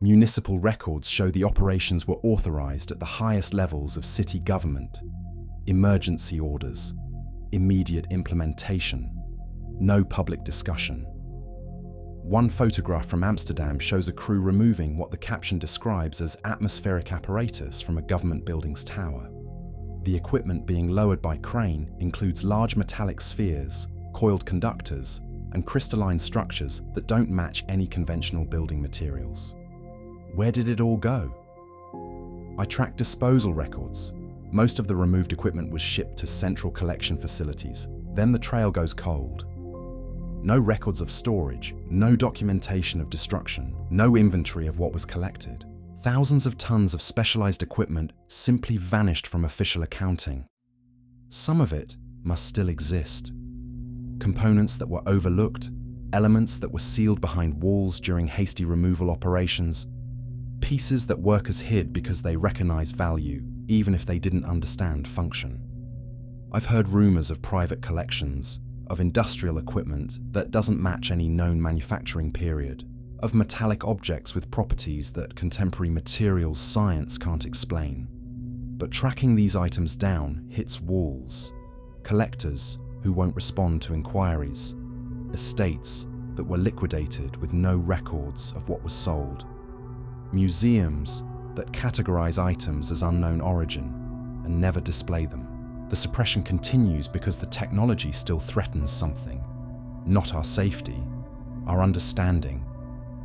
Municipal records show the operations were authorized at the highest levels of city government. Emergency orders, immediate implementation, no public discussion. One photograph from Amsterdam shows a crew removing what the caption describes as atmospheric apparatus from a government building's tower. The equipment being lowered by crane includes large metallic spheres, coiled conductors, and crystalline structures that don't match any conventional building materials. Where did it all go? I tracked disposal records. Most of the removed equipment was shipped to central collection facilities. Then the trail goes cold. No records of storage, no documentation of destruction, no inventory of what was collected. Thousands of tons of specialized equipment simply vanished from official accounting. Some of it must still exist. Components that were overlooked, elements that were sealed behind walls during hasty removal operations, pieces that workers hid because they recognized value, even if they didn't understand function. I've heard rumors of private collections, of industrial equipment that doesn't match any known manufacturing period, of metallic objects with properties that contemporary materials science can't explain. But tracking these items down hits walls. Collectors who won't respond to inquiries. Estates that were liquidated with no records of what was sold. Museums that categorize items as unknown origin and never display them. The suppression continues because the technology still threatens something, not our safety, our understanding.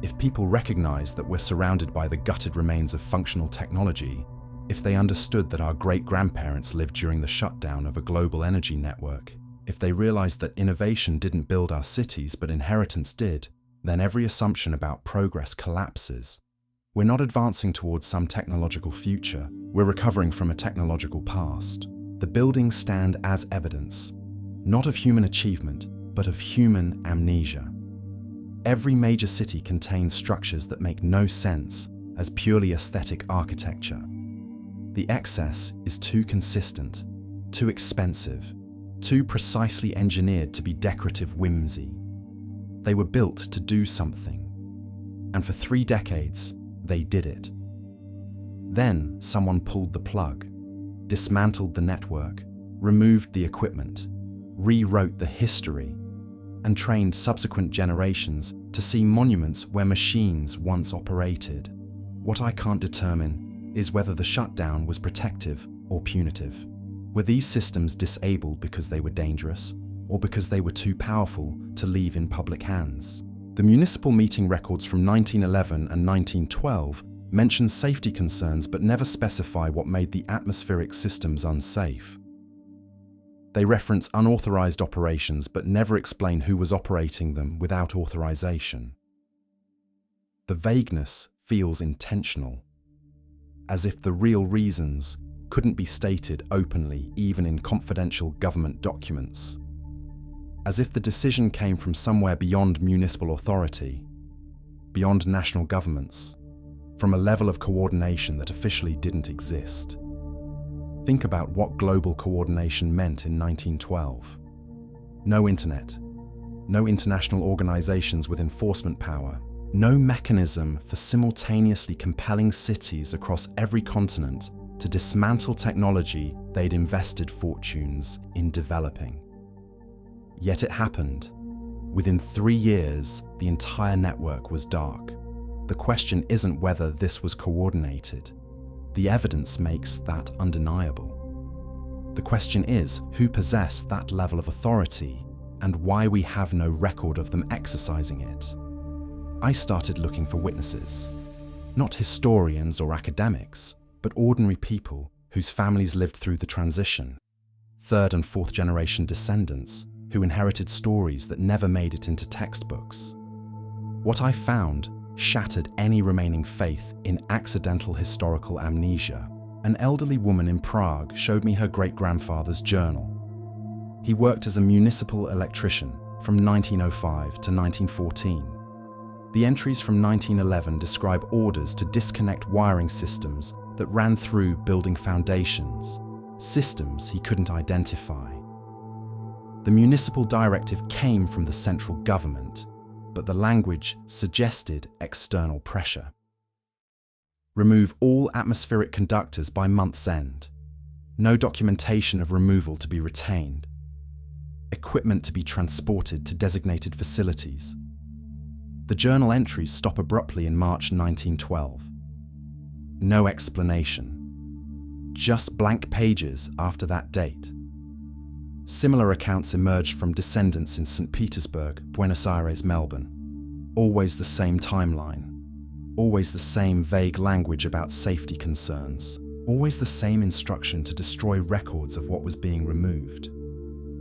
If people recognize that we're surrounded by the gutted remains of functional technology, if they understood that our great-grandparents lived during the shutdown of a global energy network, if they realized that innovation didn't build our cities but inheritance did, then every assumption about progress collapses. We're not advancing towards some technological future, we're recovering from a technological past. The buildings stand as evidence, not of human achievement, but of human amnesia. Every major city contains structures that make no sense as purely aesthetic architecture. The excess is too consistent, too expensive, too precisely engineered to be decorative whimsy. They were built to do something, and for 3 decades, they did it. Then someone pulled the plug, dismantled the network, removed the equipment, rewrote the history, and trained subsequent generations to see monuments where machines once operated. What I can't determine is whether the shutdown was protective or punitive. Were these systems disabled because they were dangerous, or because they were too powerful to leave in public hands? The municipal meeting records from 1911 and 1912 mention safety concerns but never specify what made the atmospheric systems unsafe. They reference unauthorized operations but never explain who was operating them without authorization. The vagueness feels intentional, as if the real reasons couldn't be stated openly even in confidential government documents. As if the decision came from somewhere beyond municipal authority, beyond national governments, from a level of coordination that officially didn't exist. Think about what global coordination meant in 1912. No internet, no international organizations with enforcement power, no mechanism for simultaneously compelling cities across every continent to dismantle technology they'd invested fortunes in developing. Yet it happened. Within 3 years, the entire network was dark. The question isn't whether this was coordinated. The evidence makes that undeniable. The question is who possessed that level of authority and why we have no record of them exercising it. I started looking for witnesses, not historians or academics, but ordinary people whose families lived through the transition, 3rd and 4th generation descendants who inherited stories that never made it into textbooks. What I found shattered any remaining faith in accidental historical amnesia. An elderly woman in Prague showed me her great-grandfather's journal. He worked as a municipal electrician from 1905 to 1914. The entries from 1911 describe orders to disconnect wiring systems that ran through building foundations, systems he couldn't identify. The municipal directive came from the central government, but the language suggested external pressure. Remove all atmospheric conductors by month's end. No documentation of removal to be retained. Equipment to be transported to designated facilities. The journal entries stop abruptly in March 1912. No explanation. Just blank pages after that date. Similar accounts emerged from descendants in St. Petersburg, Buenos Aires, Melbourne. Always the same timeline. Always the same vague language about safety concerns. Always the same instruction to destroy records of what was being removed.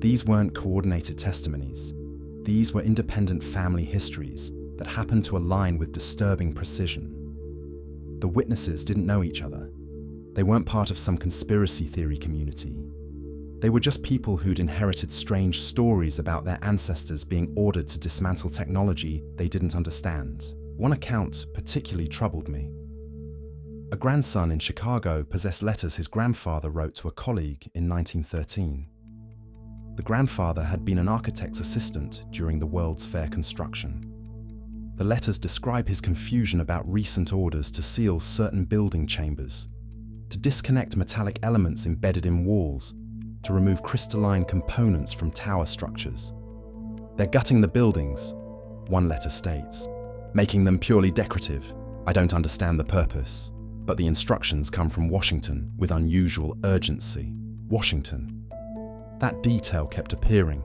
These weren't coordinated testimonies. These were independent family histories that happened to align with disturbing precision. The witnesses didn't know each other. They weren't part of some conspiracy theory community. They were just people who'd inherited strange stories about their ancestors being ordered to dismantle technology they didn't understand. One account particularly troubled me. A grandson in Chicago possessed letters his grandfather wrote to a colleague in 1913. The grandfather had been an architect's assistant during the World's Fair construction. The letters describe his confusion about recent orders to seal certain building chambers, to disconnect metallic elements embedded in walls, to remove crystalline components from tower structures. They're gutting the buildings, one letter states, making them purely decorative. I don't understand the purpose, but the instructions come from Washington with unusual urgency. Washington. That detail kept appearing.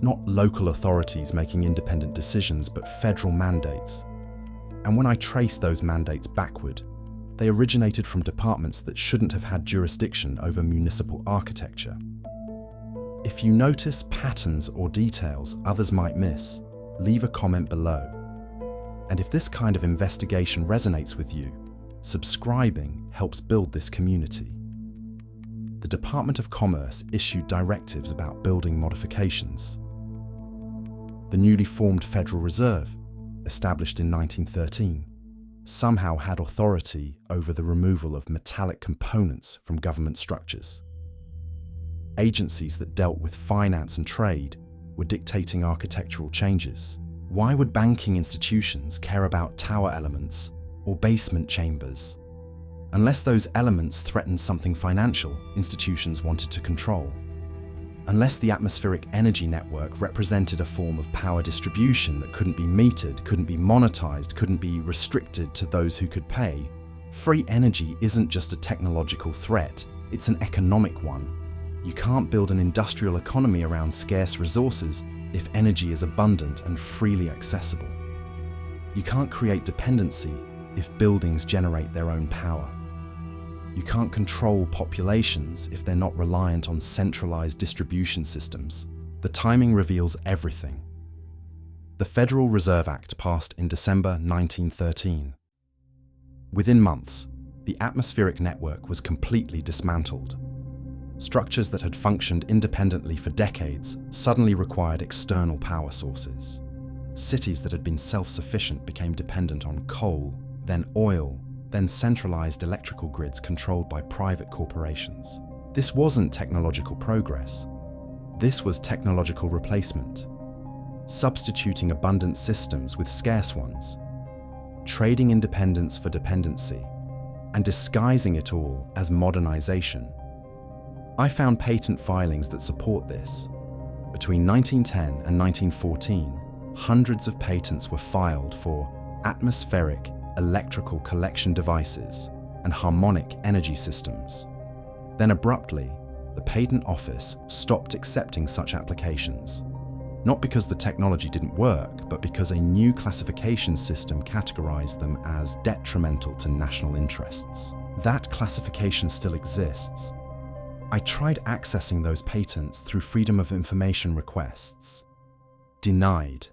Not local authorities making independent decisions, but federal mandates. And when I traced those mandates backward, they originated from departments that shouldn't have had jurisdiction over municipal architecture. If you notice patterns or details others might miss, leave a comment below. And if this kind of investigation resonates with you, subscribing helps build this community. The Department of Commerce issued directives about building modifications. The newly formed Federal Reserve, established in 1913, somehow had authority over the removal of metallic components from government structures. Agencies that dealt with finance and trade were dictating architectural changes. Why would banking institutions care about tower elements or basement chambers? Unless those elements threatened something financial, institutions wanted to control. Unless the atmospheric energy network represented a form of power distribution that couldn't be metered, couldn't be monetized, couldn't be restricted to those who could pay, free energy isn't just a technological threat, it's an economic one. You can't build an industrial economy around scarce resources if energy is abundant and freely accessible. You can't create dependency if buildings generate their own power. You can't control populations if they're not reliant on centralized distribution systems. The timing reveals everything. The Federal Reserve Act passed in December 1913. Within months, the atmospheric network was completely dismantled. Structures that had functioned independently for decades suddenly required external power sources. Cities that had been self-sufficient became dependent on coal, then oil, then centralized electrical grids controlled by private corporations. This wasn't technological progress. This was technological replacement, substituting abundant systems with scarce ones, trading independence for dependency, and disguising it all as modernization. I found patent filings that support this. Between 1910 and 1914, hundreds of patents were filed for atmospheric electrical collection devices and harmonic energy systems. Then abruptly, the Patent Office stopped accepting such applications. Not because the technology didn't work, but because a new classification system categorized them as detrimental to national interests. That classification still exists. I tried accessing those patents through Freedom of Information requests. Denied.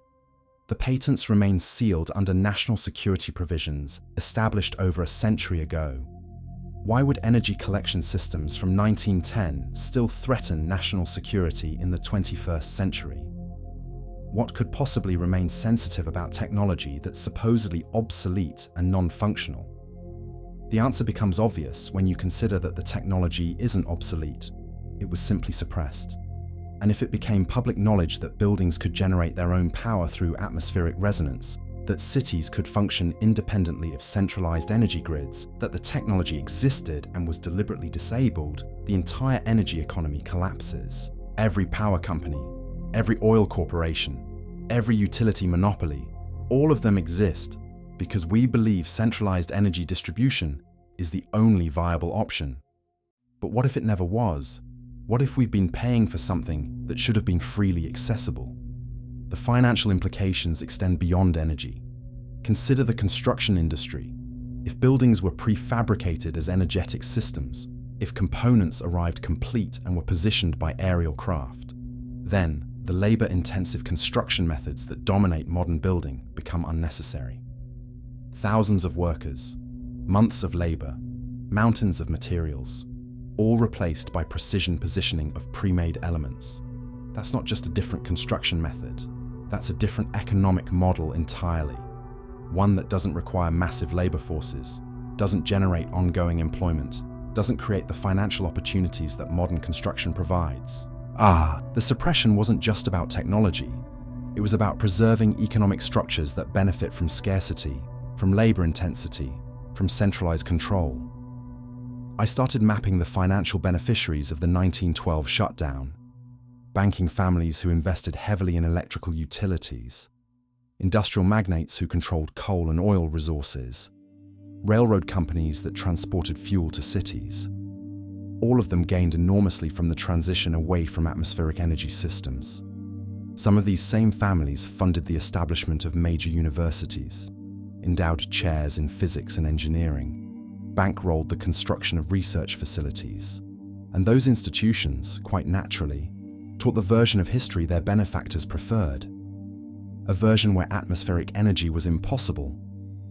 The patents remain sealed under national security provisions established over a century ago. Why would energy collection systems from 1910 still threaten national security in the 21st century? What could possibly remain sensitive about technology that's supposedly obsolete and non-functional? The answer becomes obvious when you consider that the technology isn't obsolete, it was simply suppressed. And if it became public knowledge that buildings could generate their own power through atmospheric resonance, that cities could function independently of centralized energy grids, that the technology existed and was deliberately disabled, the entire energy economy collapses. Every power company, every oil corporation, every utility monopoly, all of them exist because we believe centralized energy distribution is the only viable option. But what if it never was? What if we've been paying for something that should have been freely accessible? The financial implications extend beyond energy. Consider the construction industry. If buildings were prefabricated as energetic systems, if components arrived complete and were positioned by aerial craft, then the labor-intensive construction methods that dominate modern building become unnecessary. Thousands of workers, months of labor, mountains of materials, all replaced by precision positioning of pre-made elements. That's not just a different construction method, that's a different economic model entirely. One that doesn't require massive labor forces, doesn't generate ongoing employment, doesn't create the financial opportunities that modern construction provides. The suppression wasn't just about technology. It was about preserving economic structures that benefit from scarcity, from labor intensity, from centralized control. I started mapping the financial beneficiaries of the 1912 shutdown. Banking families who invested heavily in electrical utilities, industrial magnates who controlled coal and oil resources, railroad companies that transported fuel to cities. All of them gained enormously from the transition away from atmospheric energy systems. Some of these same families funded the establishment of major universities, endowed chairs in physics and engineering, bankrolled the construction of research facilities. And those institutions, quite naturally, taught the version of history their benefactors preferred. A version where atmospheric energy was impossible,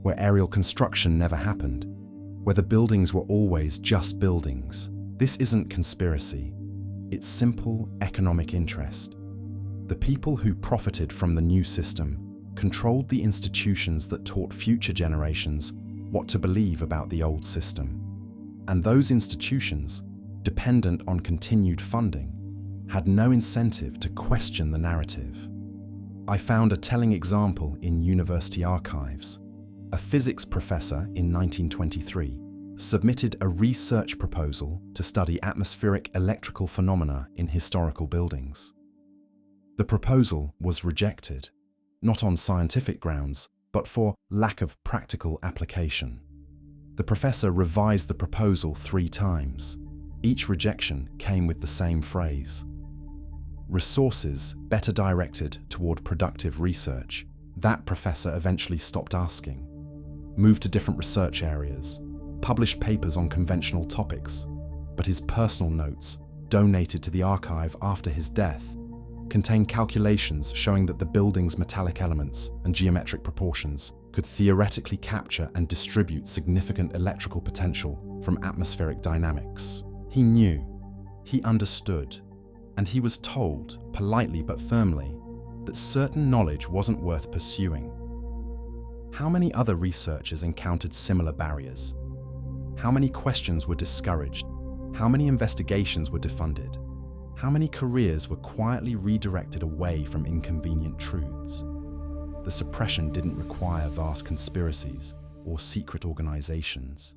where aerial construction never happened, where the buildings were always just buildings. This isn't conspiracy, it's simple economic interest. The people who profited from the new system controlled the institutions that taught future generations what to believe about the old system. And those institutions, dependent on continued funding, had no incentive to question the narrative. I found a telling example in university archives. A physics professor in 1923 submitted a research proposal to study atmospheric electrical phenomena in historical buildings. The proposal was rejected, not on scientific grounds, but for lack of practical application. The professor revised the proposal 3 times. Each rejection came with the same phrase: resources better directed toward productive research. That professor eventually stopped asking, moved to different research areas, published papers on conventional topics, but his personal notes, donated to the archive after his death, contain calculations showing that the building's metallic elements and geometric proportions could theoretically capture and distribute significant electrical potential from atmospheric dynamics. He knew, he understood, and he was told, politely but firmly, that certain knowledge wasn't worth pursuing. How many other researchers encountered similar barriers? How many questions were discouraged? How many investigations were defunded? How many careers were quietly redirected away from inconvenient truths? The suppression didn't require vast conspiracies or secret organizations.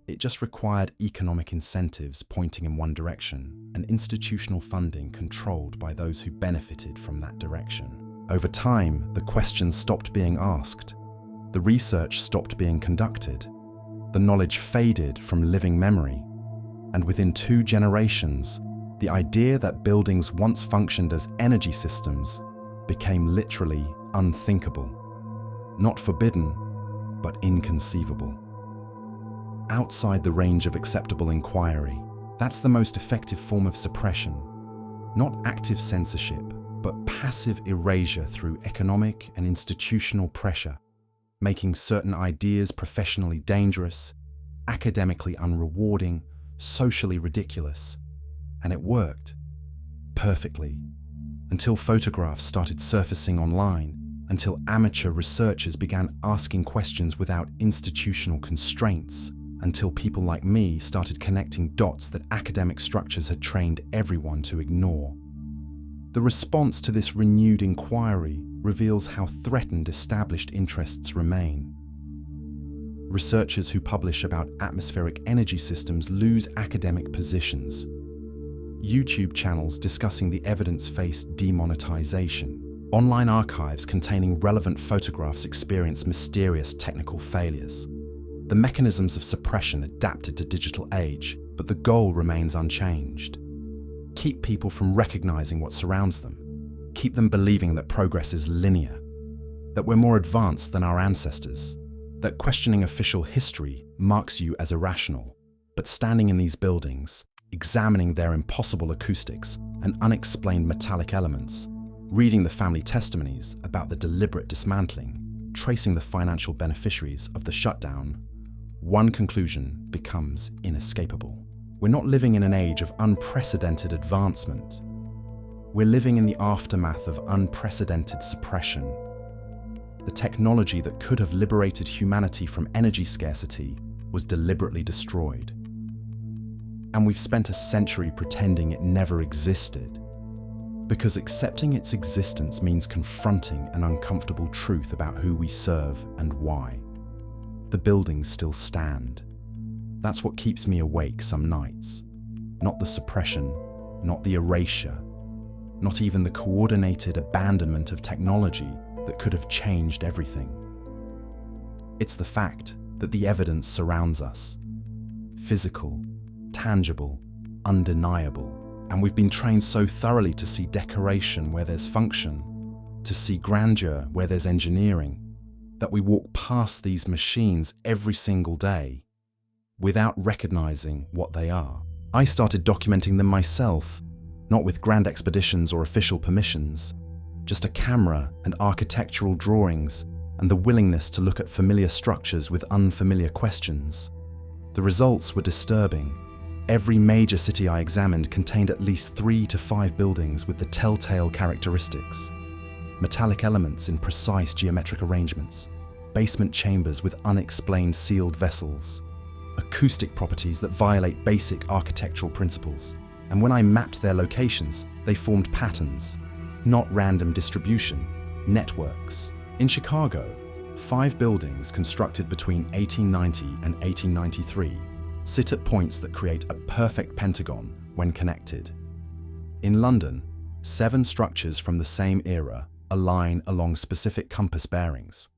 It just required economic incentives pointing in one direction and institutional funding controlled by those who benefited from that direction. Over time, the questions stopped being asked. The research stopped being conducted. The knowledge faded from living memory. And within 2 generations, the idea that buildings once functioned as energy systems became literally unthinkable. Not forbidden, but inconceivable. Outside the range of acceptable inquiry, that's the most effective form of suppression. Not active censorship, but passive erasure through economic and institutional pressure, making certain ideas professionally dangerous, academically unrewarding, socially ridiculous. And it worked perfectly, until photographs started surfacing online, until amateur researchers began asking questions without institutional constraints, until people like me started connecting dots that academic structures had trained everyone to ignore. The response to this renewed inquiry reveals how threatened established interests remain. Researchers who publish about atmospheric energy systems lose academic positions. YouTube channels discussing the evidence face demonetization. Online archives containing relevant photographs experience mysterious technical failures. The mechanisms of suppression adapted to digital age, but the goal remains unchanged. Keep people from recognizing what surrounds them. Keep them believing that progress is linear, that we're more advanced than our ancestors, that questioning official history marks you as irrational. But standing in these buildings, examining their impossible acoustics and unexplained metallic elements, reading the family testimonies about the deliberate dismantling, tracing the financial beneficiaries of the shutdown, one conclusion becomes inescapable. We're not living in an age of unprecedented advancement. We're living in the aftermath of unprecedented suppression. The technology that could have liberated humanity from energy scarcity was deliberately destroyed. And we've spent a century pretending it never existed. Because accepting its existence means confronting an uncomfortable truth about who we serve and why. The buildings still stand. That's what keeps me awake some nights. Not the suppression, not the erasure, not even the coordinated abandonment of technology that could have changed everything. It's the fact that the evidence surrounds us. Physical, tangible, undeniable. And we've been trained so thoroughly to see decoration where there's function, to see grandeur where there's engineering, that we walk past these machines every single day without recognizing what they are. I started documenting them myself, not with grand expeditions or official permissions, just a camera and architectural drawings and the willingness to look at familiar structures with unfamiliar questions. The results were disturbing. Every major city I examined contained at least 3 to 5 buildings with the telltale characteristics. Metallic elements in precise geometric arrangements, basement chambers with unexplained sealed vessels, acoustic properties that violate basic architectural principles. And when I mapped their locations, They formed patterns, not random distribution, networks. In Chicago, 5 buildings constructed between 1890 and 1893 sit at points that create a perfect pentagon when connected. In London, 7 structures from the same era align along specific compass bearings.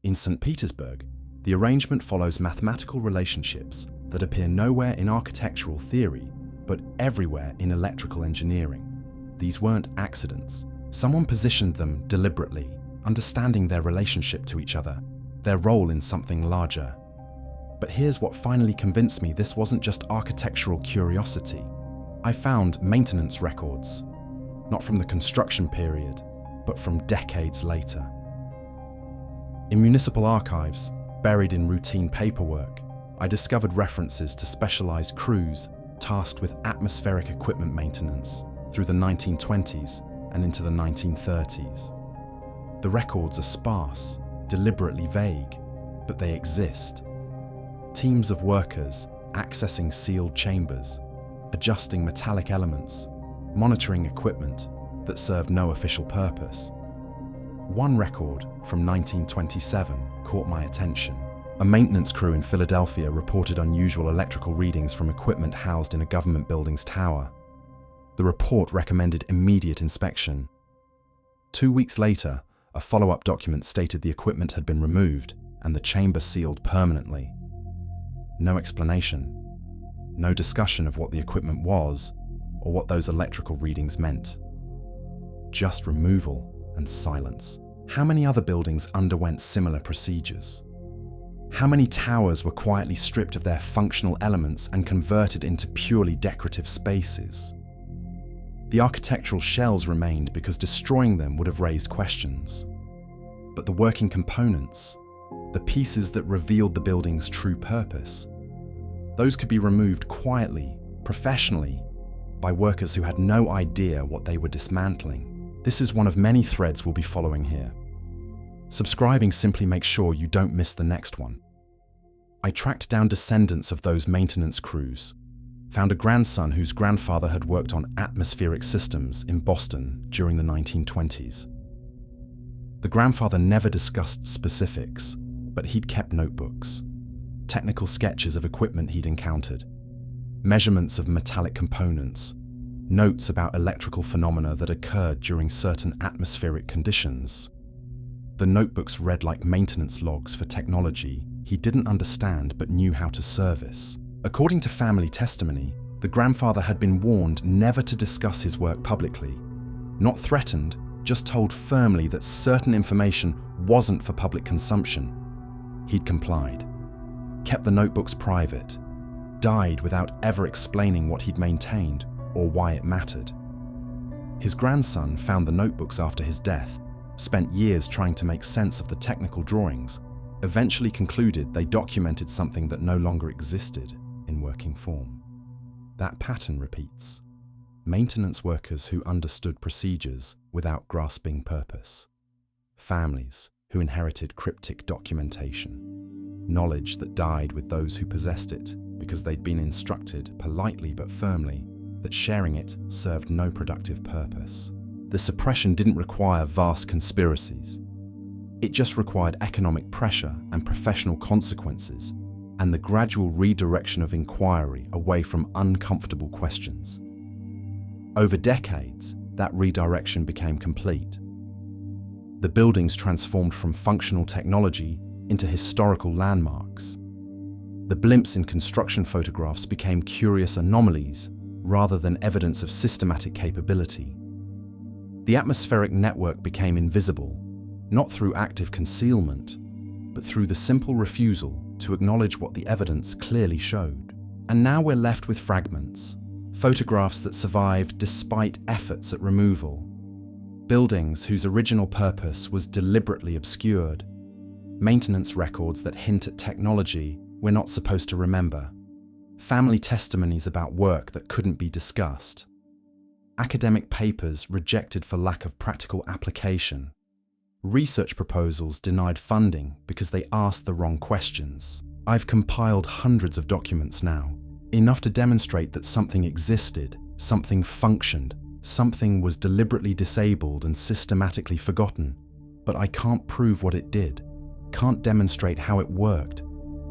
In St. Petersburg, the arrangement follows mathematical relationships that appear nowhere in architectural theory, but everywhere in electrical engineering. These weren't accidents. Someone positioned them deliberately, understanding their relationship to each other, their role in something larger. But here's what finally convinced me this wasn't just architectural curiosity. I found maintenance records, not from the construction period, but from decades later. In municipal archives, buried in routine paperwork, I discovered references to specialized crews tasked with atmospheric equipment maintenance through the 1920s and into the 1930s. The records are sparse, deliberately vague, but they exist. Teams of workers accessing sealed chambers, adjusting metallic elements, monitoring equipment that served no official purpose. One record from 1927 caught my attention. A maintenance crew in Philadelphia reported unusual electrical readings from equipment housed in a government building's tower. The report recommended immediate inspection. 2 weeks later, a follow-up document stated the equipment had been removed and the chamber sealed permanently. No explanation, no discussion of what the equipment was or what those electrical readings meant. Just removal and silence. How many other buildings underwent similar procedures? How many towers were quietly stripped of their functional elements and converted into purely decorative spaces? The architectural shells remained because destroying them would have raised questions. But the working components, the pieces that revealed the building's true purpose, those could be removed quietly, professionally, by workers who had no idea what they were dismantling. This is one of many threads we'll be following here. Subscribing simply makes sure you don't miss the next one. I tracked down descendants of those maintenance crews, found a grandson whose grandfather had worked on atmospheric systems in Boston during the 1920s. The grandfather never discussed specifics, but he'd kept notebooks, technical sketches of equipment he'd encountered, measurements of metallic components, notes about electrical phenomena that occurred during certain atmospheric conditions. The notebooks read like maintenance logs for technology he didn't understand but knew how to service. According to family testimony, the grandfather had been warned never to discuss his work publicly. Not threatened, just told firmly that certain information wasn't for public consumption. He'd complied, kept the notebooks private, died without ever explaining what he'd maintained or why it mattered. His grandson found the notebooks after his death, spent years trying to make sense of the technical drawings, eventually concluded they documented something that no longer existed in working form. That pattern repeats. Maintenance workers who understood procedures without grasping purpose. Families who inherited cryptic documentation. Knowledge that died with those who possessed it because they'd been instructed, politely but firmly, that sharing it served no productive purpose. The suppression didn't require vast conspiracies. It just required economic pressure and professional consequences, and the gradual redirection of inquiry away from uncomfortable questions. Over decades, that redirection became complete. The buildings transformed from functional technology into historical landmarks. The blimps in construction photographs became curious anomalies rather than evidence of systematic capability. The atmospheric network became invisible, not through active concealment, but through the simple refusal to acknowledge what the evidence clearly showed. And now we're left with fragments, photographs that survived despite efforts at removal, buildings whose original purpose was deliberately obscured, maintenance records that hint at technology we're not supposed to remember, family testimonies about work that couldn't be discussed, academic papers rejected for lack of practical application, research proposals denied funding because they asked the wrong questions. I've compiled hundreds of documents now, enough to demonstrate that something existed, something functioned, Something was deliberately disabled and systematically forgotten, but I can't prove what it did, can't demonstrate how it worked,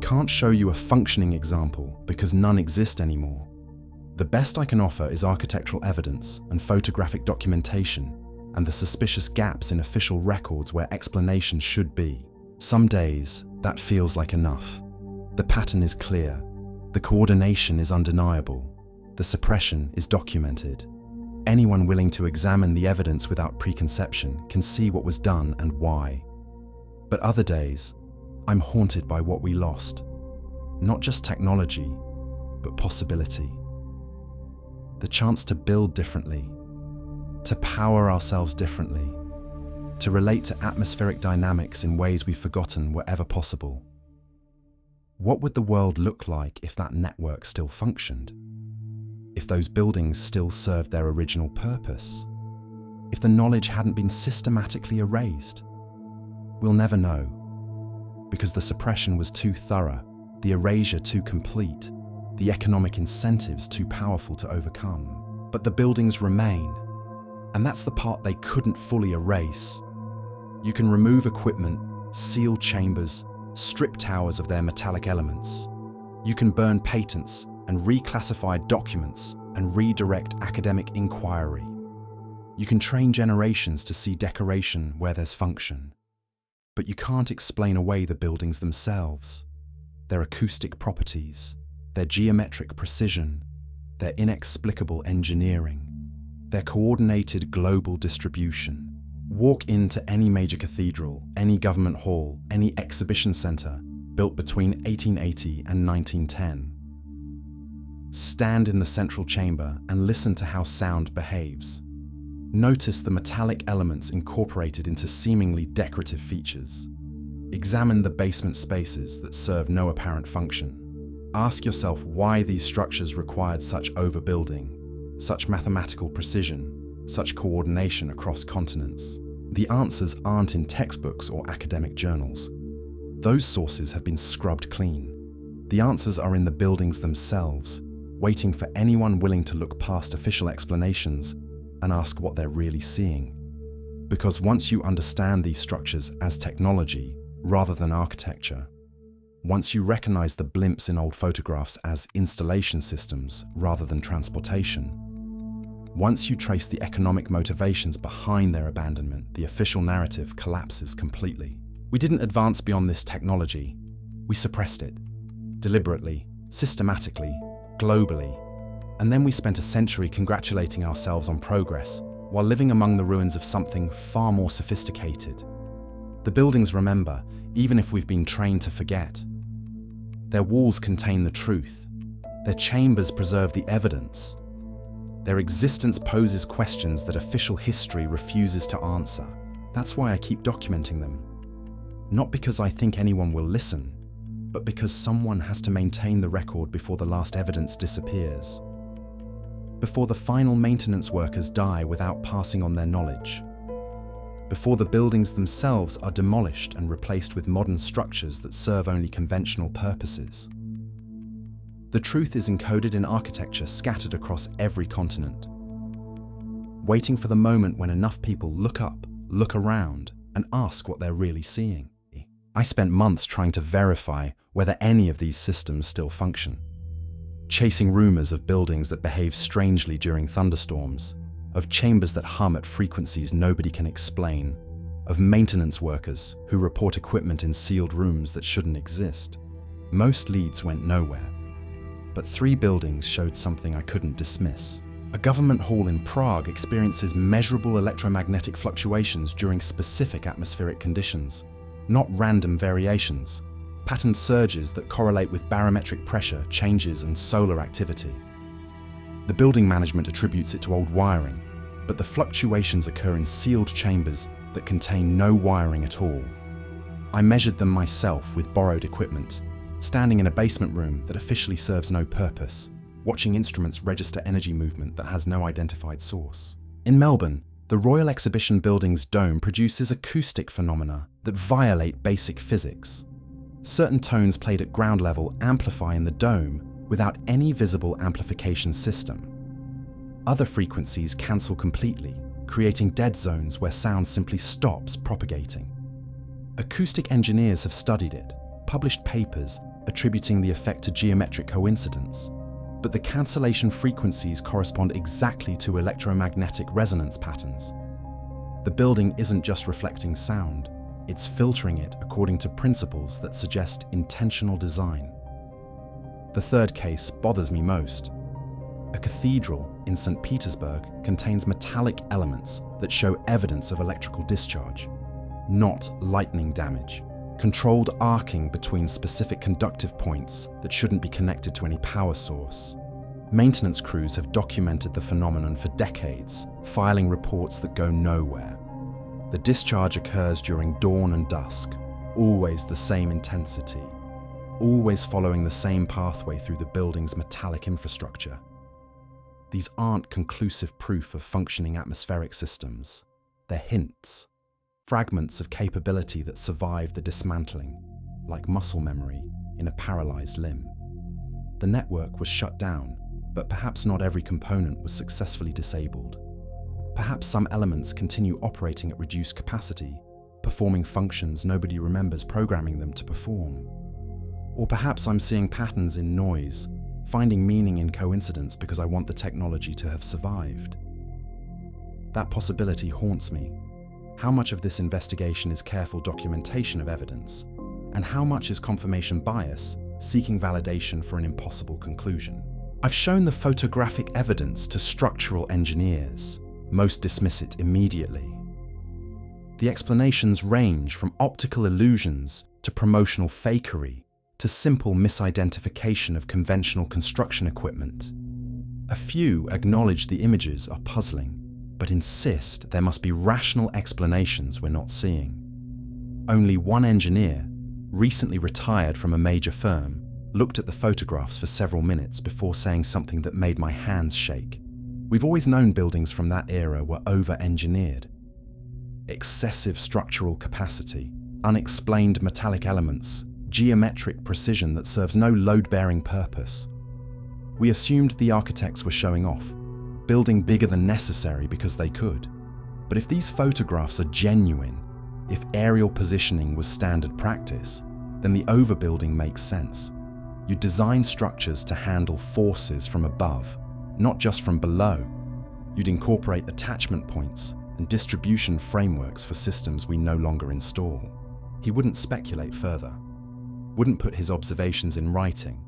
can't show you a functioning example because none exist anymore. The best I can offer is architectural evidence and photographic documentation and the suspicious gaps in official records where explanations should be. Some days, that feels like enough. The pattern is clear, the coordination is undeniable, the suppression is documented. Anyone willing to examine the evidence without preconception can see what was done and why. But other days, I'm haunted by what we lost. Not just technology, but possibility. The chance to build differently, to power ourselves differently, to relate to atmospheric dynamics in ways we've forgotten were ever possible. What would the world look like if that network still functioned? If those buildings still served their original purpose? If the knowledge hadn't been systematically erased? We'll never know, because the suppression was too thorough, the erasure too complete, the economic incentives too powerful to overcome. But the buildings remain, and that's the part they couldn't fully erase. You can remove equipment, seal chambers, strip towers of their metallic elements. You can burn patents and reclassify documents and redirect academic inquiry. You can train generations to see decoration where there's function. But you can't explain away the buildings themselves, their acoustic properties, their geometric precision, their inexplicable engineering, their coordinated global distribution. Walk into any major cathedral, any government hall, any exhibition center built between 1880 and 1910. Stand in the central chamber and listen to how sound behaves. Notice the metallic elements incorporated into seemingly decorative features. Examine the basement spaces that serve no apparent function. Ask yourself why these structures required such overbuilding, such mathematical precision, such coordination across continents. The answers aren't in textbooks or academic journals. Those sources have been scrubbed clean. The answers are in the buildings themselves, waiting for anyone willing to look past official explanations and ask what they're really seeing. Because once you understand these structures as technology rather than architecture, once you recognize the blimps in old photographs as installation systems rather than transportation, once you trace the economic motivations behind their abandonment, the official narrative collapses completely. We didn't advance beyond this technology. We suppressed it, deliberately, systematically, globally, and then we spent a century congratulating ourselves on progress while living among the ruins of something far more sophisticated. The buildings remember, even if we've been trained to forget. Their walls contain the truth. Their chambers preserve the evidence. Their existence poses questions that official history refuses to answer. That's why I keep documenting them. Not because I think anyone will listen, but because someone has to maintain the record before the last evidence disappears. Before the final maintenance workers die without passing on their knowledge. Before the buildings themselves are demolished and replaced with modern structures that serve only conventional purposes. The truth is encoded in architecture scattered across every continent, waiting for the moment when enough people look up, look around, and ask what they're really seeing. I spent months trying to verify whether any of these systems still function, chasing rumors of buildings that behave strangely during thunderstorms, of chambers that hum at frequencies nobody can explain, of maintenance workers who report equipment in sealed rooms that shouldn't exist. Most leads went nowhere, but 3 buildings showed something I couldn't dismiss. A government hall in Prague experiences measurable electromagnetic fluctuations during specific atmospheric conditions, not random variations, patterned surges that correlate with barometric pressure changes and solar activity. The building management attributes it to old wiring, but the fluctuations occur in sealed chambers that contain no wiring at all. I measured them myself with borrowed equipment, standing in a basement room that officially serves no purpose, watching instruments register energy movement that has no identified source. In Melbourne, the Royal Exhibition Building's dome produces acoustic phenomena that violate basic physics. Certain tones played at ground level amplify in the dome without any visible amplification system. Other frequencies cancel completely, creating dead zones where sound simply stops propagating. Acoustic engineers have studied it, published papers attributing the effect to geometric coincidence, but the cancellation frequencies correspond exactly to electromagnetic resonance patterns. The building isn't just reflecting sound, it's filtering it according to principles that suggest intentional design. The third case bothers me most. A cathedral in St. Petersburg contains metallic elements that show evidence of electrical discharge, not lightning damage. Controlled arcing between specific conductive points that shouldn't be connected to any power source. Maintenance crews have documented the phenomenon for decades, filing reports that go nowhere. The discharge occurs during dawn and dusk, always the same intensity, always following the same pathway through the building's metallic infrastructure. These aren't conclusive proof of functioning atmospheric systems. They're hints, fragments of capability that survive the dismantling, like muscle memory in a paralyzed limb. The network was shut down, but perhaps not every component was successfully disabled. Perhaps some elements continue operating at reduced capacity, performing functions nobody remembers programming them to perform. Or perhaps I'm seeing patterns in noise, finding meaning in coincidence because I want the technology to have survived. That possibility haunts me. How much of this investigation is careful documentation of evidence, and how much is confirmation bias, seeking validation for an impossible conclusion? I've shown the photographic evidence to structural engineers. Most dismiss it immediately. The explanations range from optical illusions to promotional fakery to simple misidentification of conventional construction equipment. A few acknowledge the images are puzzling, but insist there must be rational explanations we're not seeing. Only one engineer, recently retired from a major firm, looked at the photographs for several minutes before saying something that made my hands shake. We've always known buildings from that era were over-engineered. Excessive structural capacity, unexplained metallic elements, geometric precision that serves no load-bearing purpose. We assumed the architects were showing off, building bigger than necessary because they could. But if these photographs are genuine, if aerial positioning was standard practice, then the overbuilding makes sense. You design structures to handle forces from above, not just from below. You'd incorporate attachment points and distribution frameworks for systems we no longer install. He wouldn't speculate further, wouldn't put his observations in writing.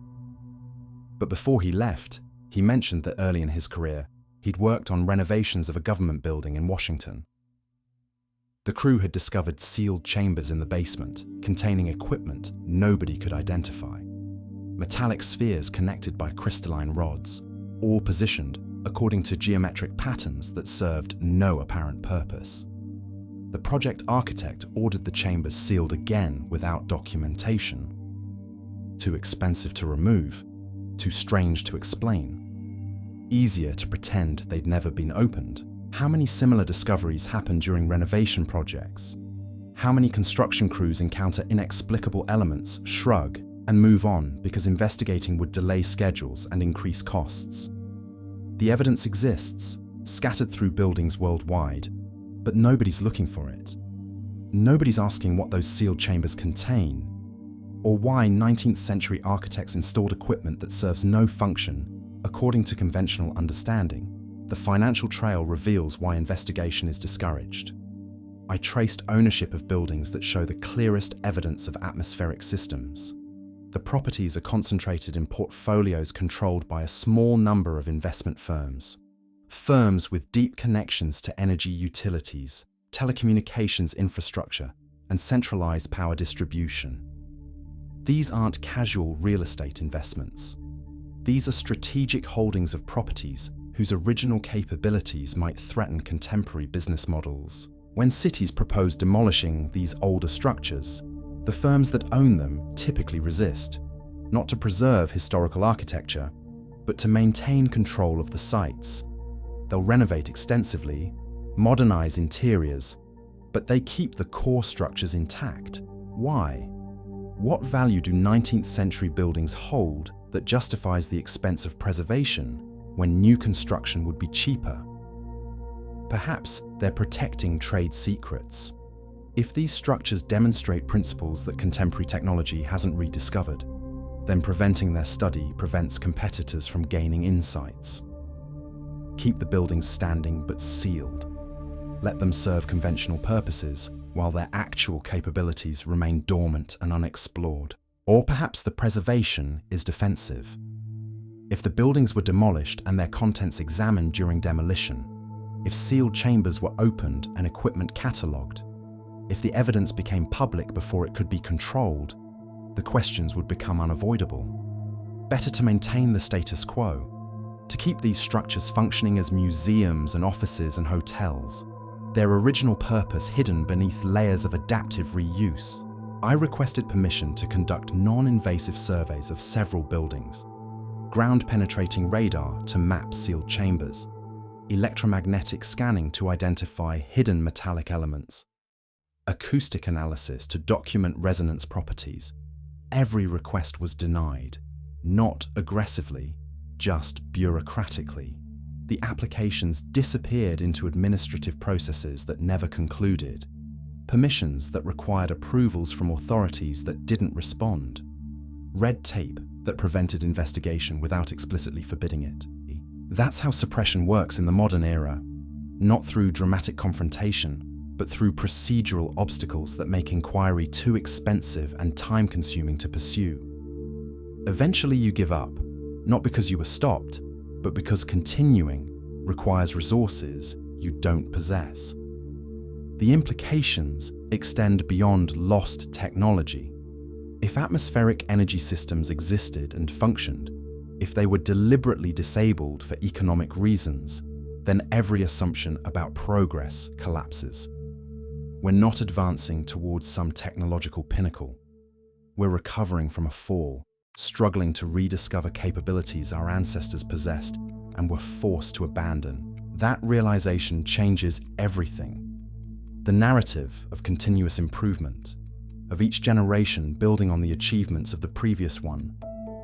But before he left, he mentioned that early in his career, he'd worked on renovations of a government building in Washington. The crew had discovered sealed chambers in the basement containing equipment nobody could identify. Metallic spheres connected by crystalline rods, all positioned according to geometric patterns that served no apparent purpose. The project architect ordered the chambers sealed again without documentation. Too expensive to remove, too strange to explain. Easier to pretend they'd never been opened. How many similar discoveries happen during renovation projects? How many construction crews encounter inexplicable elements, shrug, and move on because investigating would delay schedules and increase costs? The evidence exists, scattered through buildings worldwide, but nobody's looking for it. Nobody's asking what those sealed chambers contain, or why 19th century architects installed equipment that serves no function according to conventional understanding. The financial trail reveals why investigation is discouraged. I traced ownership of buildings that show the clearest evidence of atmospheric systems. The properties are concentrated in portfolios controlled by a small number of investment firms. Firms with deep connections to energy utilities, telecommunications infrastructure, and centralized power distribution. These aren't casual real estate investments. These are strategic holdings of properties whose original capabilities might threaten contemporary business models. When cities propose demolishing these older structures, the firms that own them typically resist, not to preserve historical architecture, but to maintain control of the sites. They'll renovate extensively, modernize interiors, but they keep the core structures intact. Why? What value do 19th century buildings hold that justifies the expense of preservation when new construction would be cheaper. Perhaps they're protecting trade secrets. If these structures demonstrate principles that contemporary technology hasn't rediscovered, then preventing their study prevents competitors from gaining insights. Keep the buildings standing but sealed. Let them serve conventional purposes while their actual capabilities remain dormant and unexplored. Or perhaps the preservation is defensive. If the buildings were demolished and their contents examined during demolition, if sealed chambers were opened and equipment catalogued, if the evidence became public before it could be controlled, the questions would become unavoidable. Better to maintain the status quo, to keep these structures functioning as museums and offices and hotels, their original purpose hidden beneath layers of adaptive reuse. I requested permission to conduct non-invasive surveys of several buildings, ground-penetrating radar to map sealed chambers, electromagnetic scanning to identify hidden metallic elements, acoustic analysis to document resonance properties. Every request was denied, not aggressively, just bureaucratically. The applications disappeared into administrative processes that never concluded, permissions that required approvals from authorities that didn't respond, red tape that prevented investigation without explicitly forbidding it. That's how suppression works in the modern era, not through dramatic confrontation, but through procedural obstacles that make inquiry too expensive and time-consuming to pursue. Eventually you give up, not because you were stopped, but because continuing requires resources you don't possess. The implications extend beyond lost technology. If atmospheric energy systems existed and functioned, if they were deliberately disabled for economic reasons, then every assumption about progress collapses. We're not advancing towards some technological pinnacle. We're recovering from a fall, struggling to rediscover capabilities our ancestors possessed and were forced to abandon. That realization changes everything. The narrative of continuous improvement, of each generation building on the achievements of the previous one,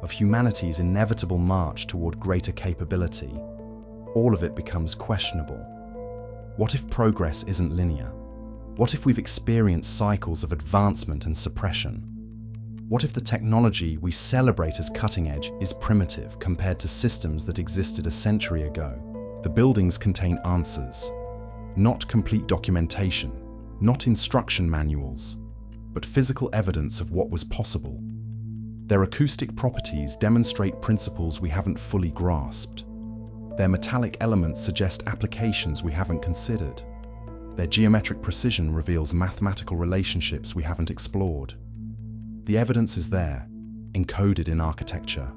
of humanity's inevitable march toward greater capability, all of it becomes questionable. What if progress isn't linear? What if we've experienced cycles of advancement and suppression? What if the technology we celebrate as cutting edge is primitive compared to systems that existed a century ago? The buildings contain answers, not complete documentation, not instruction manuals, but physical evidence of what was possible. Their acoustic properties demonstrate principles we haven't fully grasped. Their metallic elements suggest applications we haven't considered. Their geometric precision reveals mathematical relationships we haven't explored. The evidence is there, encoded in architecture,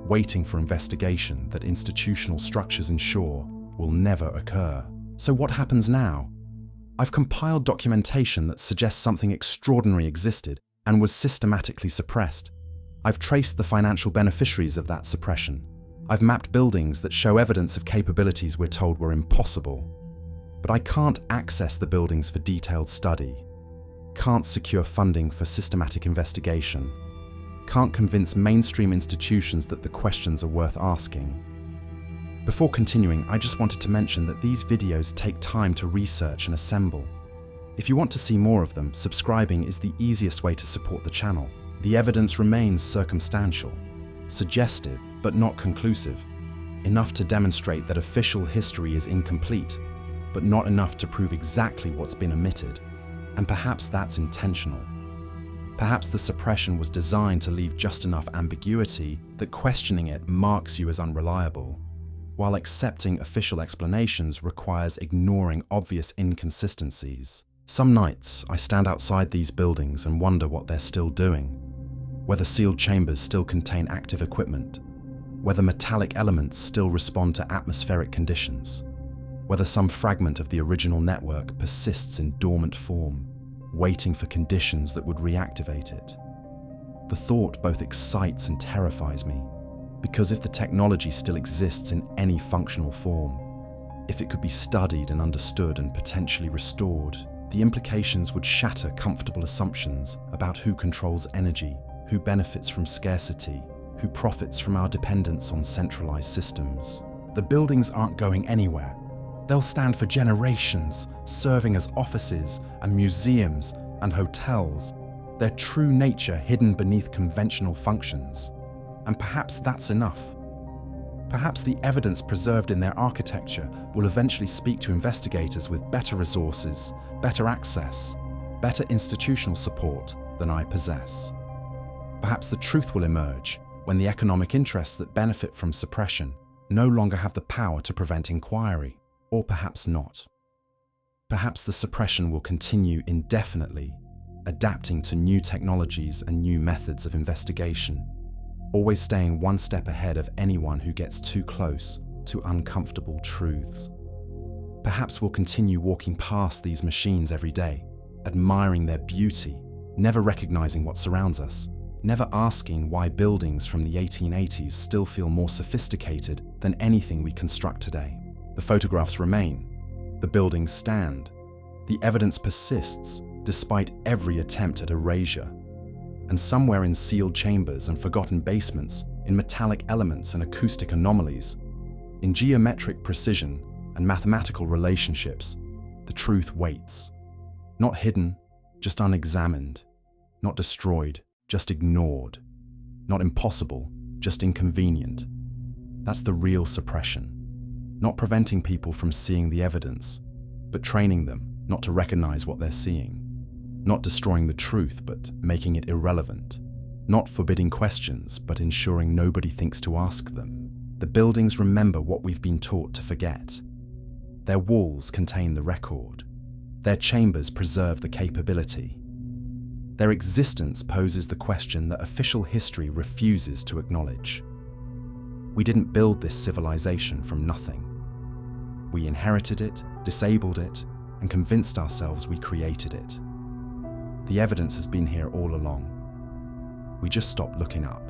waiting for investigation that institutional structures ensure will never occur. So what happens now? I've compiled documentation that suggests something extraordinary existed and was systematically suppressed. I've traced the financial beneficiaries of that suppression. I've mapped buildings that show evidence of capabilities we're told were impossible. But I can't access the buildings for detailed study, can't secure funding for systematic investigation, can't convince mainstream institutions that the questions are worth asking. Before continuing, I just wanted to mention that these videos take time to research and assemble. If you want to see more of them, subscribing is the easiest way to support the channel. The evidence remains circumstantial, suggestive but not conclusive, enough to demonstrate that official history is incomplete, but not enough to prove exactly what's been omitted. And perhaps that's intentional. Perhaps the suppression was designed to leave just enough ambiguity that questioning it marks you as unreliable, while accepting official explanations requires ignoring obvious inconsistencies. Some nights, I stand outside these buildings and wonder what they're still doing, whether sealed chambers still contain active equipment, whether metallic elements still respond to atmospheric conditions, whether some fragment of the original network persists in dormant form, waiting for conditions that would reactivate it. The thought both excites and terrifies me, because if the technology still exists in any functional form, if it could be studied and understood and potentially restored, the implications would shatter comfortable assumptions about who controls energy, who benefits from scarcity, who profits from our dependence on centralized systems. The buildings aren't going anywhere. They'll stand for generations, serving as offices and museums and hotels, their true nature hidden beneath conventional functions. And perhaps that's enough. Perhaps the evidence preserved in their architecture will eventually speak to investigators with better resources, better access, better institutional support than I possess. Perhaps the truth will emerge when the economic interests that benefit from suppression no longer have the power to prevent inquiry, or perhaps not. Perhaps the suppression will continue indefinitely, adapting to new technologies and new methods of investigation, always staying one step ahead of anyone who gets too close to uncomfortable truths. Perhaps we'll continue walking past these machines every day, admiring their beauty, never recognizing what surrounds us, never asking why buildings from the 1880s still feel more sophisticated than anything we construct today. The photographs remain, the buildings stand, the evidence persists despite every attempt at erasure. And somewhere in sealed chambers and forgotten basements, in metallic elements and acoustic anomalies, in geometric precision and mathematical relationships, the truth waits. Not hidden, just unexamined. Not destroyed, just ignored. Not impossible, just inconvenient. That's the real suppression. Not preventing people from seeing the evidence, but training them not to recognize what they're seeing. Not destroying the truth, but making it irrelevant. Not forbidding questions, but ensuring nobody thinks to ask them. The buildings remember what we've been taught to forget. Their walls contain the record. Their chambers preserve the capability. Their existence poses the question that official history refuses to acknowledge. We didn't build this civilization from nothing. We inherited it, disabled it, and convinced ourselves we created it. The evidence has been here all along. We just stopped looking up.